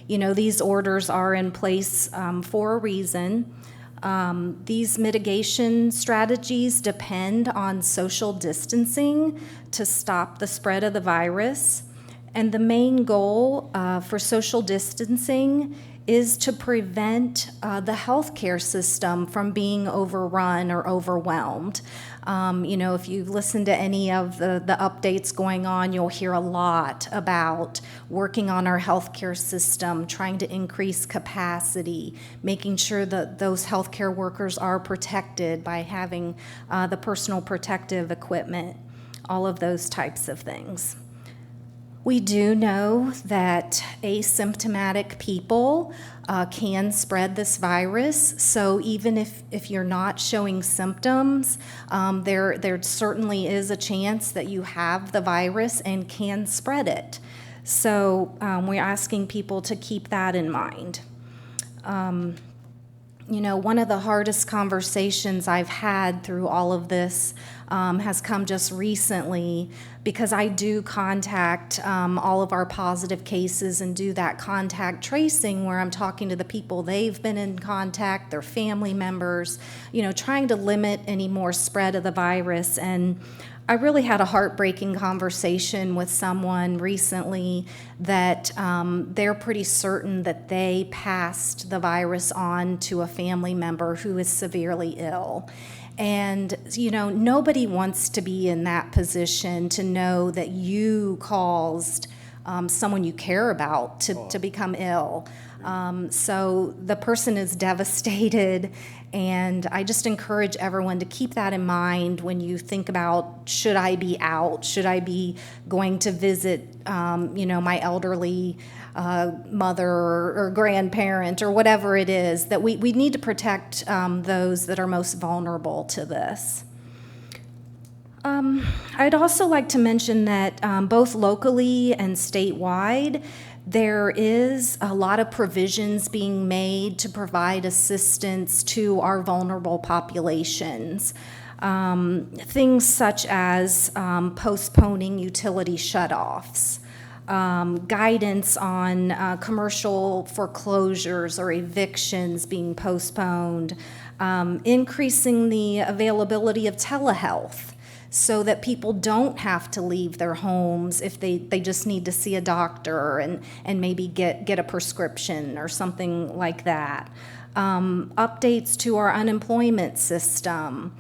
These orders are in place for a reason. These mitigation strategies depend on social distancing to stop the spread of the virus. And the main goal for social distancing is to prevent the healthcare system from being overrun or overwhelmed. If you listen to any of the updates going on, you'll hear a lot about working on our healthcare system, trying to increase capacity, making sure that those healthcare workers are protected by having the personal protective equipment, all of those types of things. We do know that asymptomatic people can spread this virus. So even if you're not showing symptoms, there certainly is a chance that you have the virus and can spread it. So we're asking people to keep that in mind. You know, one of the hardest conversations I've had through all of this has come just recently, because I do contact all of our positive cases and do that contact tracing where I'm talking to the people they've been in contact, their family members, you know, trying to limit any more spread of the virus. And I really had a heartbreaking conversation with someone recently that they're pretty certain that they passed the virus on to a family member who is severely ill. And, you know, nobody wants to be in that position, to know that you caused someone you care about to become ill. So the person is devastated, and I just encourage everyone to keep that in mind when you think about, should I be out? Should I be going to visit, you know, my elderly mother or grandparent or whatever it is, that we need to protect those that are most vulnerable to this. I'd also like to mention that both locally and statewide, there is a lot of provisions being made to provide assistance to our vulnerable populations. Things such as postponing utility shutoffs, guidance on commercial foreclosures or evictions being postponed, increasing the availability of telehealth, so that people don't have to leave their homes if they just need to see a doctor and maybe get a prescription or something like that. Updates to our unemployment system,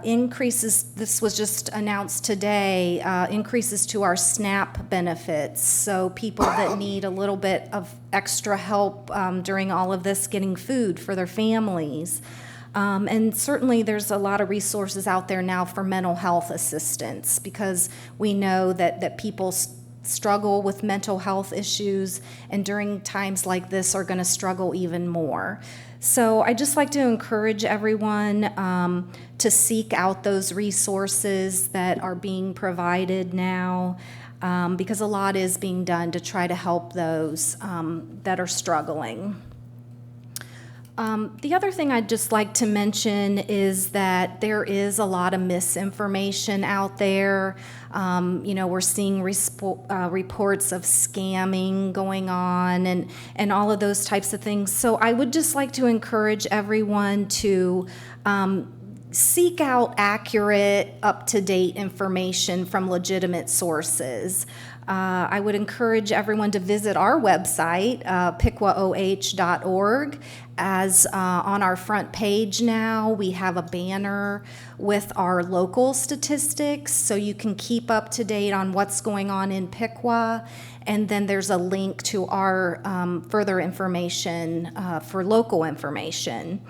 increases, this was just announced today, increases to our SNAP benefits, so people that need a little bit of extra help during all of this getting food for their families. And certainly there's a lot of resources out there now for mental health assistance, because we know that people struggle with mental health issues, and during times like this are going to struggle even more. So I just like to encourage everyone to seek out those resources that are being provided now, because a lot is being done to try to help those that are struggling. The other thing I'd just like to mention is that there is a lot of misinformation out there. You know, we're seeing reports of scamming going on and all of those types of things. So I would just like to encourage everyone to seek out accurate, up-to-date information from legitimate sources. I would encourage everyone to visit our website, piqua.oh.org. As on our front page now, we have a banner with our local statistics, so you can keep up to date on what's going on in Piqua. And then there's a link to our further information for local information.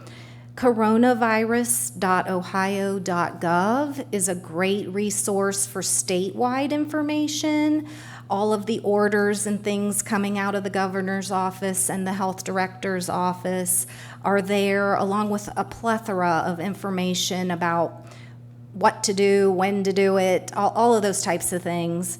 Coronavirus.ohio.gov is a great resource for statewide information. All of the orders and things coming out of the governor's office and the health director's office are there, along with a plethora of information about what to do, when to do it, all of those types of things.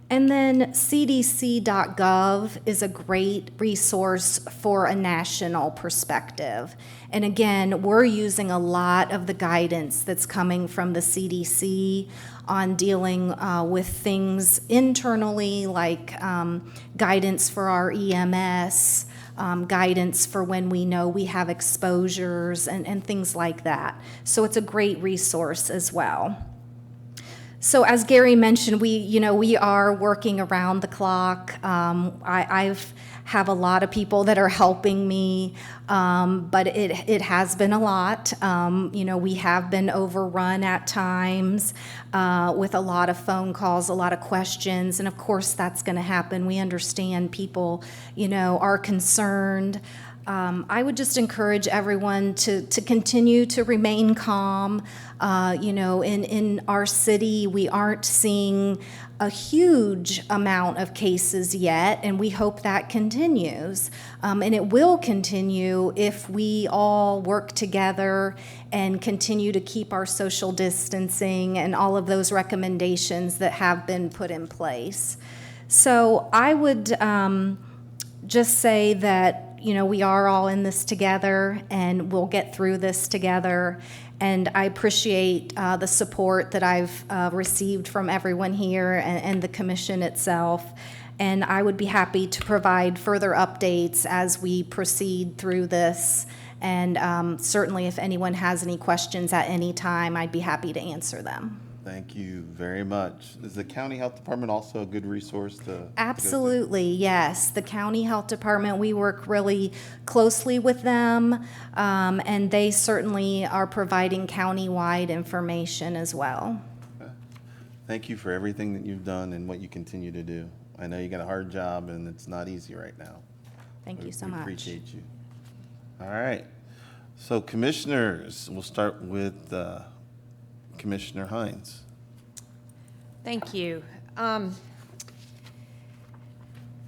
And then cdc.gov is a great resource for a national perspective. And again, we're using a lot of the guidance that's coming from the CDC on dealing with things internally, like guidance for our EMS, guidance for when we know we have exposures and things like that. So it's a great resource as well. So as Gary mentioned, we are working around the clock. I have a lot of people that are helping me, but it has been a lot. We have been overrun at times with a lot of phone calls, a lot of questions, and of course that's going to happen. We understand people, are concerned. I would just encourage everyone to continue to remain calm. In our city, we aren't seeing a huge amount of cases yet, and we hope that continues. And it will continue if we all work together and continue to keep our social distancing and all of those recommendations that have been put in place. So I would just say that, we are all in this together and we'll get through this together. And I appreciate the support that I've received from everyone here and the commission itself. And I would be happy to provide further updates as we proceed through this. And certainly if anyone has any questions at any time, I'd be happy to answer them. Thank you very much. Is the county health department also a good resource to go to? Absolutely, yes. The county health department, we work really closely with them, and they certainly are providing county-wide information as well. Thank you for everything that you've done and what you continue to do. I know you got a hard job and it's not easy right now. Thank you so We much. appreciate you. All right. So commissioners, we'll start with Commissioner Hines. Thank you.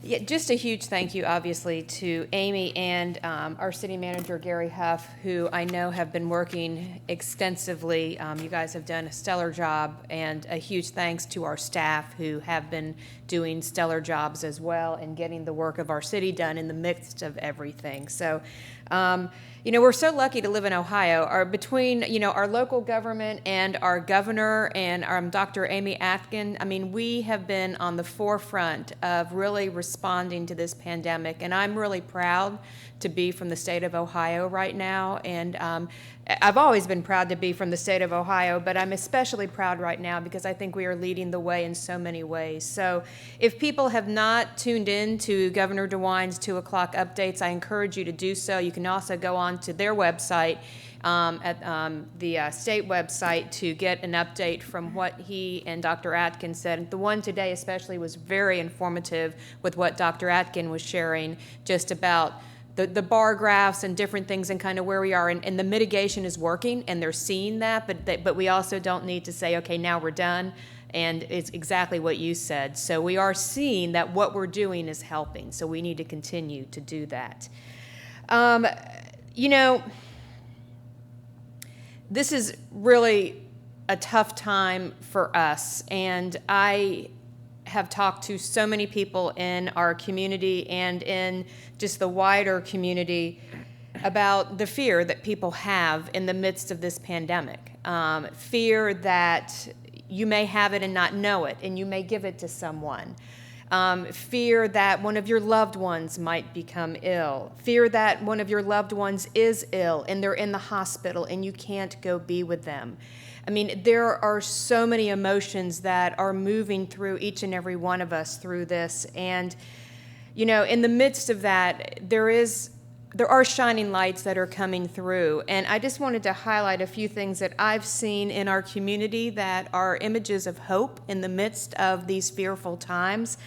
Yeah, just a huge thank you, obviously, to Amy and our city manager, Gary Huff, who I know have been working extensively. You guys have done a stellar job, and a huge thanks to our staff who have been doing stellar jobs as well and getting the work of our city done in the midst of everything. So, we're so lucky to live in Ohio. Between our local government and our governor and Dr. Amy Atkin, we have been on the forefront of really responding to this pandemic, and I'm really proud to be from the state of Ohio right now. And I've always been proud to be from the state of Ohio, but I'm especially proud right now because I think we are leading the way in so many ways. So if people have not tuned in to Governor DeWine's 2 o'clock updates, I encourage you to do so. You can also go on to their website, at the state website, to get an update from what he and Dr. Atkin said. The one today especially was very informative with what Dr. Atkin was sharing just about the bar graphs and different things and kind of where we are, and the mitigation is working, and they're seeing that, but we also don't need to say, okay, now we're done, and it's exactly what you said. So we are seeing that what we're doing is helping, so we need to continue to do that. This is really a tough time for us, and I have talked to so many people in our community and in just the wider community about the fear that people have in the midst of this pandemic. Fear that you may have it and not know it, and you may give it to someone. Fear that one of your loved ones might become ill. Fear that one of your loved ones is ill and they're in the hospital and you can't go be with them. There are so many emotions that are moving through each and every one of us through this. And, in the midst of that, there are shining lights that are coming through. And I just wanted to highlight a few things that I've seen in our community that are images of hope in the midst of these fearful times.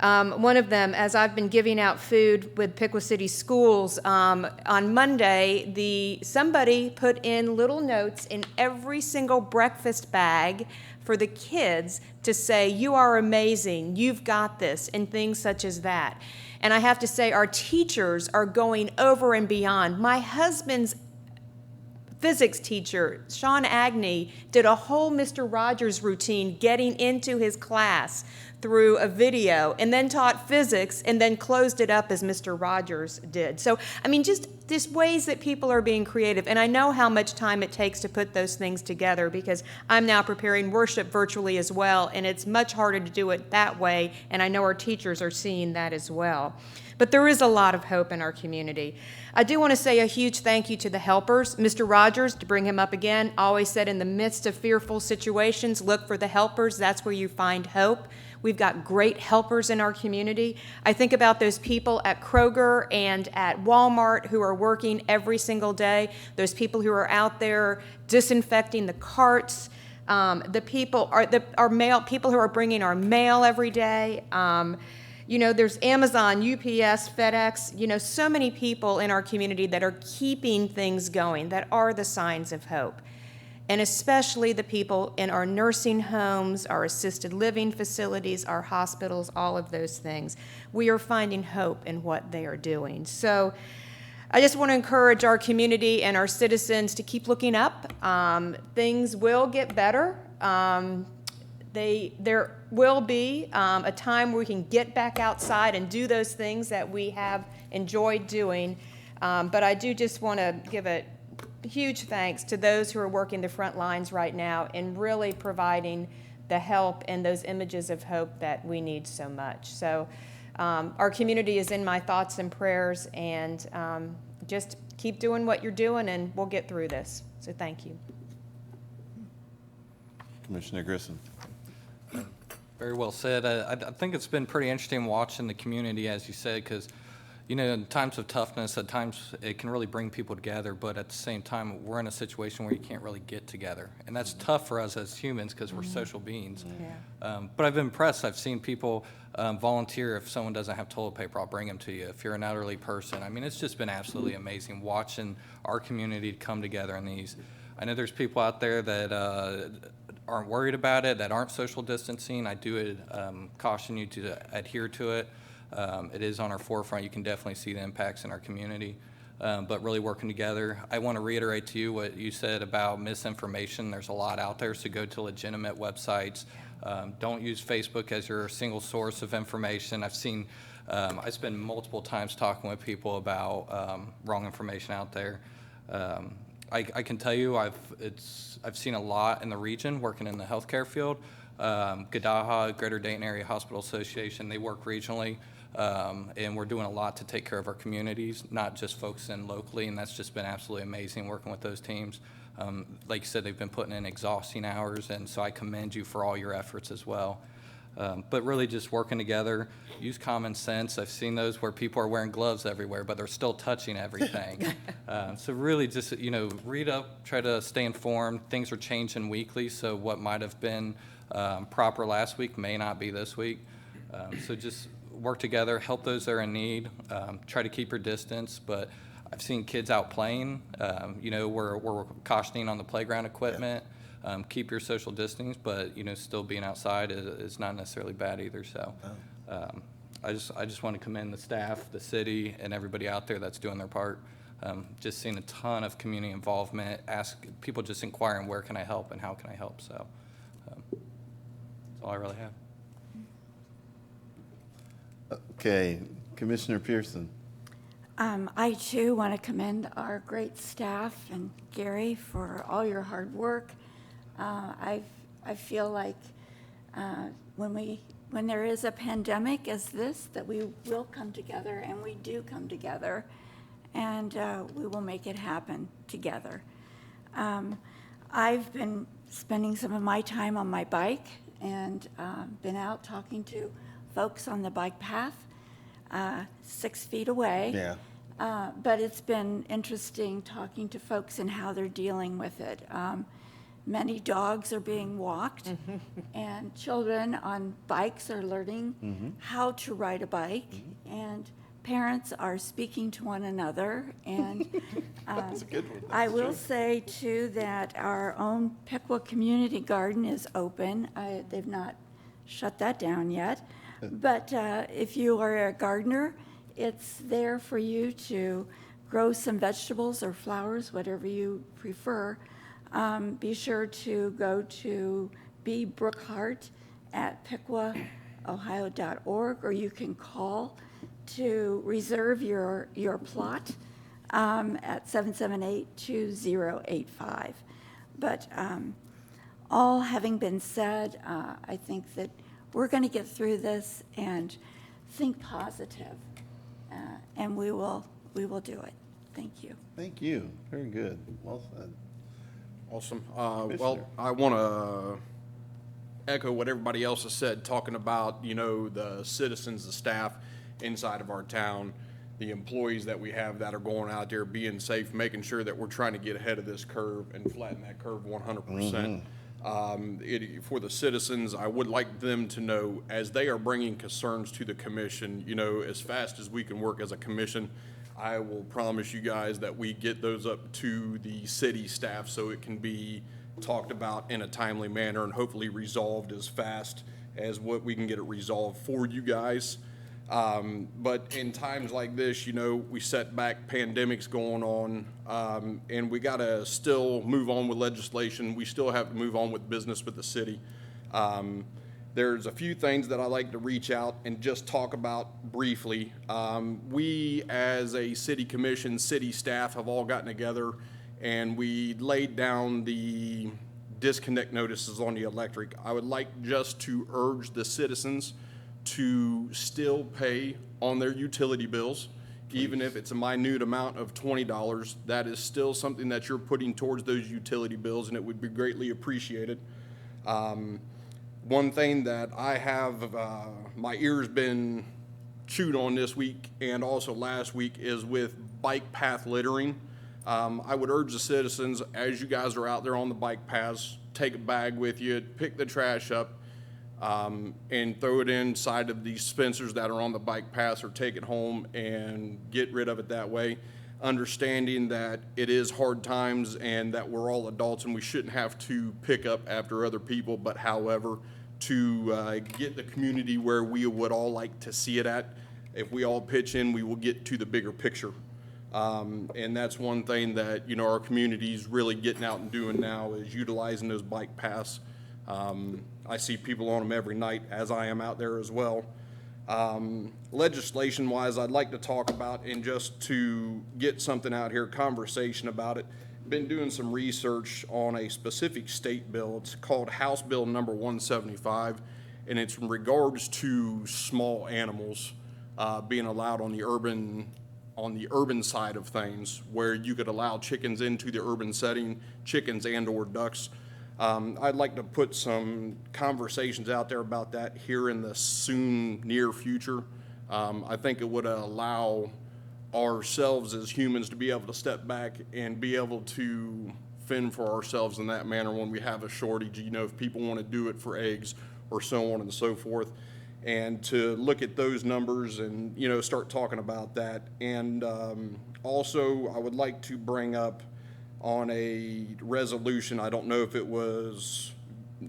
One of them, as I've been giving out food with Piqua City Schools, on Monday, somebody put in little notes in every single breakfast bag for the kids to say, "You are amazing, you've got this," and things such as that. And I have to say, our teachers are going over and beyond. My husband's physics teacher, Sean Agnew, did a whole Mr. Rogers routine getting into his class through a video, and then taught physics, and then closed it up as Mr. Rogers did. So, just ways that people are being creative. And I know how much time it takes to put those things together because I'm now preparing worship virtually as well, and it's much harder to do it that way, and I know our teachers are seeing that as well. But there is a lot of hope in our community. I do want to say a huge thank you to the helpers. Mr. Rogers, to bring him up again, always said in the midst of fearful situations, look for the helpers. That's where you find hope. We've got great helpers in our community. I think about those people at Kroger and at Walmart who are working every single day, those people who are out there disinfecting the carts, the people who are bringing our mail every day. You know, there's Amazon, UPS, FedEx, you know, so many people in our community that are keeping things going, that are the signs of hope. And especially the people in our nursing homes, our assisted living facilities, our hospitals, all of those things. We are finding hope in what they are doing. So I just want to encourage our community and our citizens to keep looking up. Things will get better. There will be a time where we can get back outside and do those things that we have enjoyed doing. But I do just want to give a huge thanks to those who are working the front lines right now and really providing the help and those images of hope that we need so much. So our community is in my thoughts and prayers, and just keep doing what you're doing and we'll get through this. So thank you. Commissioner Grissom. Very well said. I think it's been pretty interesting watching the community, as you said, because, you know, in times of toughness, at times it can really bring people together, but at the same time, we're in a situation where you can't really get together. And that's tough for us as humans because we're social beings. But I've been impressed. I've seen people volunteer. If someone doesn't have toilet paper, I'll bring them to you. If you're an elderly person, I mean, it's just been absolutely amazing watching our community come together in these. I know there's people out there that aren't worried about it, that aren't social distancing. I do caution you to adhere to it. It is on our forefront. You can definitely see the impacts in our community, but really working together. I want to reiterate to you what you said about misinformation. There's a lot out there, so go to legitimate websites. Don't use Facebook as your single source of information. I've seen, I spend multiple times talking with people about wrong information out there. I can tell you I've seen a lot in the region working in the healthcare field. GDAHA, Greater Dayton Area Hospital Association, they work regionally, and we're doing a lot to take care of our communities, not just focusing locally, and that's just been absolutely amazing working with those teams. Like you said, they've been putting in exhausting hours, and so I commend you for all your efforts as well. But really just working together, use common sense. I've seen those where people are wearing gloves everywhere, but they're still touching everything. So really just, you know, read up, try to stay informed. Things are changing weekly, so what might have been proper last week may not be this week. So just work together, help those that are in need, try to keep your distance, but I've seen kids out playing. You know, we're cautioning on the playground equipment. Keep your social distance, but, you know, still being outside is not necessarily bad either. So I just want to commend the staff, the city, and everybody out there that's doing their part. Just seeing a ton of community involvement, people just inquiring, where can I help and how can I help? So that's all I really have. Okay, Commissioner Pearson. I too want to commend our great staff and Gary for all your hard work. I feel like when there is a pandemic as this, that we will come together, and we do come together, and we will make it happen together. I've been spending some of my time on my bike and been out talking to folks on the bike path, 6 feet away. Yeah. But it's been interesting talking to folks and how they're dealing with it. Many dogs are being walked, and children on bikes are learning how to ride a bike, and parents are speaking to one another. And That's a good one. I will say, too, that our own Piqua Community Garden is open. They've not shut that down yet. But if you are a gardener, it's there for you to grow some vegetables or flowers, whatever you prefer. Be sure to go to B. Brookhart at piquaohio.org, or you can call to reserve your plot at 778-2085. But all having been said, I think that we're going to get through this and think positive, and we will do it. Thank you. Thank you. Very good. Well said. Awesome. Commissioner. Well, I want to echo what everybody else has said, talking about, you know, the citizens, the staff inside of our town, the employees that we have that are going out there being safe, making sure that we're trying to get ahead of this curve and flatten that curve 100%. For the citizens, I would like them to know, as they are bringing concerns to the commission, as fast as we can work as a commission, I will promise you guys that we get those up to the city staff so it can be talked about in a timely manner and hopefully resolved as fast as what we can get it resolved for you guys. But in times like this, we set back, pandemics going on, and we gotta still move on with legislation. We still have to move on with business with the city. There's a few things that I like to reach out and just talk about briefly. We, as a city commission, city staff, have all gotten together and we laid down the disconnect notices on the electric. I would like just to urge the citizens to still pay on their utility bills, even if it's a minute amount of $20. That is still something that you're putting towards those utility bills, and it would be greatly appreciated. One thing that I have, my ears been chewed on this week and also last week is with bike path littering. I would urge the citizens, as you guys are out there on the bike paths, take a bag with you, pick the trash up, and throw it inside of these dispensers that are on the bike paths, or take it home and get rid of it that way. Understanding that it is hard times and that we're all adults and we shouldn't have to pick up after other people, but however, to get the community where we would all like to see it at, if we all pitch in, we will get to the bigger picture. And that's one thing that, our community's really getting out and doing now, is utilizing those bike paths. I see people on them every night, as I am out there as well. Legislation-wise, I'd like to talk about, and just to get something out here, conversation about it. Been doing some research on a specific state bill. It's called House Bill number 175, and it's in regards to small animals being allowed on the urban side of things, where you could allow chickens into the urban setting, chickens and/or ducks. I'd like to put some conversations out there about that here in the near future. I think it would allow ourselves as humans to be able to step back and be able to fend for ourselves in that manner when we have a shortage, if people want to do it for eggs or so on and so forth. And to look at those numbers and, start talking about that. And also, I would like to bring up on a resolution, I don't know if it was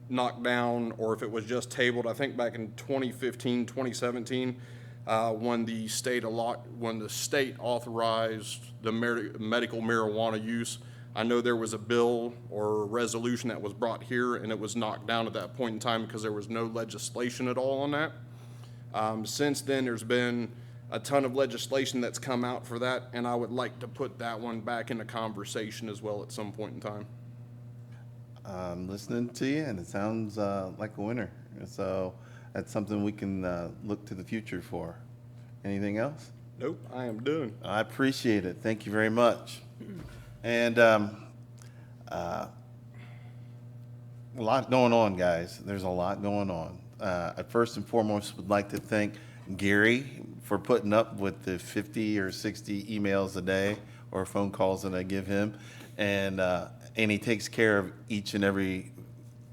knocked down or if it was just tabled. I think back in 2015, 2017, when the state authorized the medical marijuana use. I know there was a bill or a resolution that was brought here, and it was knocked down at that point in time because there was no legislation at all on that. Since then, there's been a ton of legislation that's come out for that, and I would like to put that one back into conversation as well at some point in time. I'm listening to you, and it sounds like a winner. So that's something we can look to the future for. Anything else? Nope, I am done. I appreciate it. Thank you very much. And a lot going on, guys. There's a lot going on. I first and foremost would like to thank Gary for putting up with the 50 or 60 emails a day or phone calls that I give him. And he takes care of each and every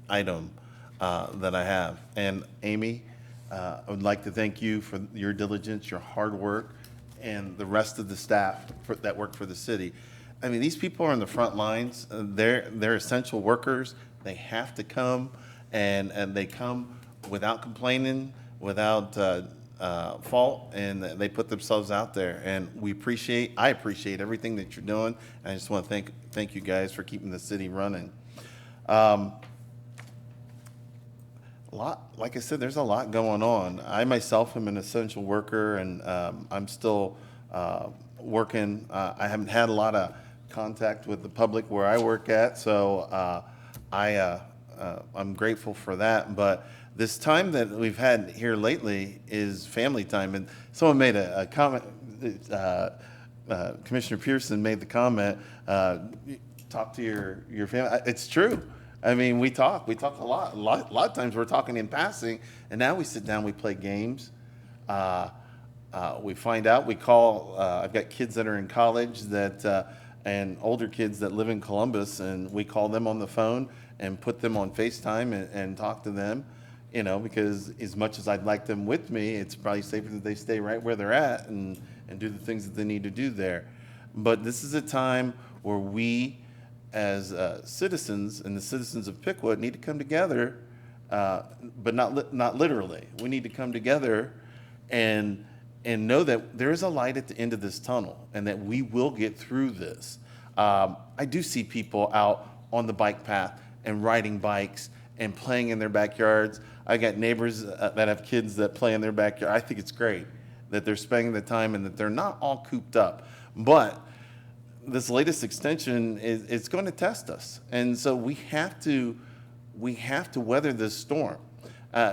item that I have. And Amy, I would like to thank you for your diligence, your hard work, and the rest of the staff that work for the city. I mean, these people are on the front lines. They're essential workers. They have to come, and they come without complaining, without fault, and they put themselves out there. And I appreciate everything that you're doing. I just want to thank you guys for keeping the city running. Like I said, there's a lot going on. I myself am an essential worker, and I'm still working. I haven't had a lot of contact with the public where I work at, so I'm grateful for that. But this time that we've had here lately is family time, and someone made a comment. Commissioner Pearson made the comment, talk to your family. It's true. I mean, we talk a lot. A lot of times we're talking in passing, and now we sit down, we play games. We find out, we call, I've got kids that are in college that and older kids that live in Columbus, and we call them on the phone and put them on FaceTime and talk to them, you know, because as much as I'd like them with me, it's probably safer that they stay right where they're at and do the things that they need to do there. But this is a time where we, as citizens and the citizens of Pickwood, need to come together, but not literally. We need to come together and know that there is a light at the end of this tunnel and that we will get through this. I do see people out on the bike path and riding bikes and playing in their backyards. I got neighbors that have kids that play in their backyard. I think it's great that they're spending the time and that they're not all cooped up. But this latest extension it's going to test us. And so we have to weather this storm.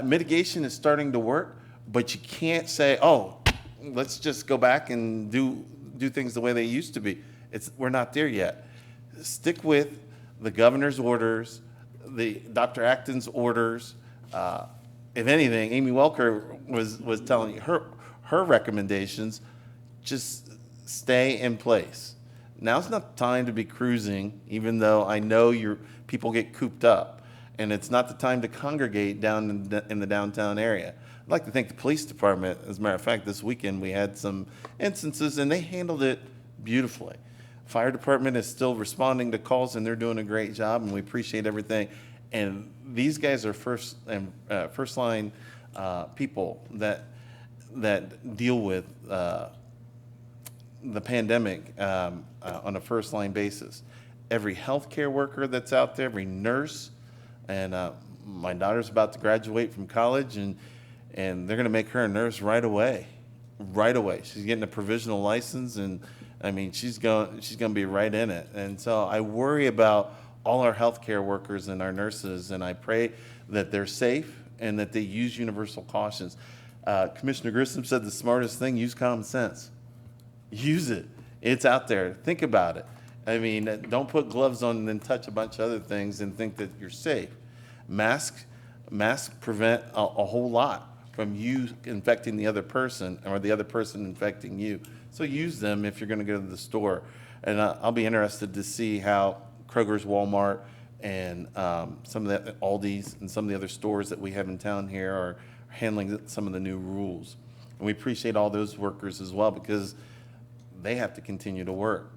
Mitigation is starting to work, but you can't say, oh, let's just go back and do things the way they used to be. We're not there yet. Stick with the governor's orders, the Dr. Acton's orders. If anything, Amy Welker was telling you her recommendations, just stay in place. Now's not the time to be cruising, even though I know people get cooped up, and it's not the time to congregate down in the downtown area. I'd like to thank the police department. As a matter of fact, this weekend we had some instances, and they handled it beautifully. Fire department is still responding to calls, and they're doing a great job, and we appreciate everything. And these guys are first line people that deal with the pandemic on a first line basis. Every healthcare worker that's out there, every nurse, and my daughter's about to graduate from college, and they're going to make her a nurse right away. Right away. She's getting a provisional license, and I mean, she's going to be right in it. And so I worry about all our healthcare workers and our nurses, and I pray that they're safe and that they use universal cautions. Commissioner Grissom said the smartest thing: use common sense. Use it. It's out there. Think about it. I mean, don't put gloves on and then touch a bunch of other things and think that you're safe. Masks prevent a whole lot from you infecting the other person or the other person infecting you. So use them if you're going to go to the store. And I'll be interested to see how Kroger's, Walmart, and some of the Aldi's and some of the other stores that we have in town here are handling some of the new rules. And we appreciate all those workers as well, because they have to continue to work.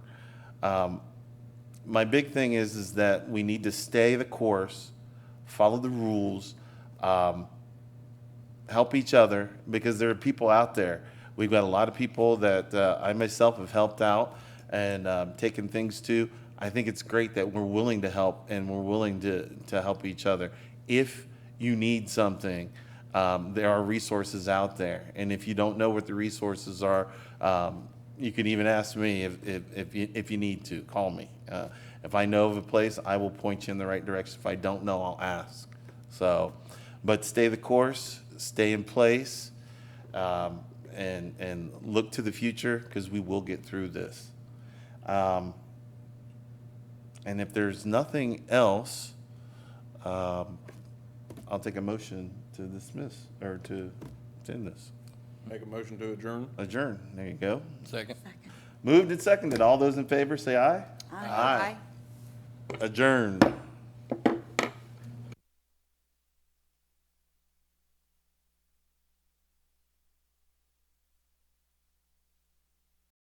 My big thing is that we need to stay the course, follow the rules, help each other, because there are people out there. We've got a lot of people that I myself have helped out and taken things to. I think it's great that we're willing to help and we're willing to help each other. If you need something, there are resources out there. And if you don't know what the resources are, you can even ask me if you need to. Call me. If I know of a place, I will point you in the right direction. If I don't know, I'll ask. So, but stay the course, stay in place, and look to the future, because we will get through this. And if there's nothing else, I'll take a motion to dismiss or to end this. Make a motion to adjourn? Adjourn. There you go. Second. Moved and seconded. All those in favor say aye. Aye. Adjourned.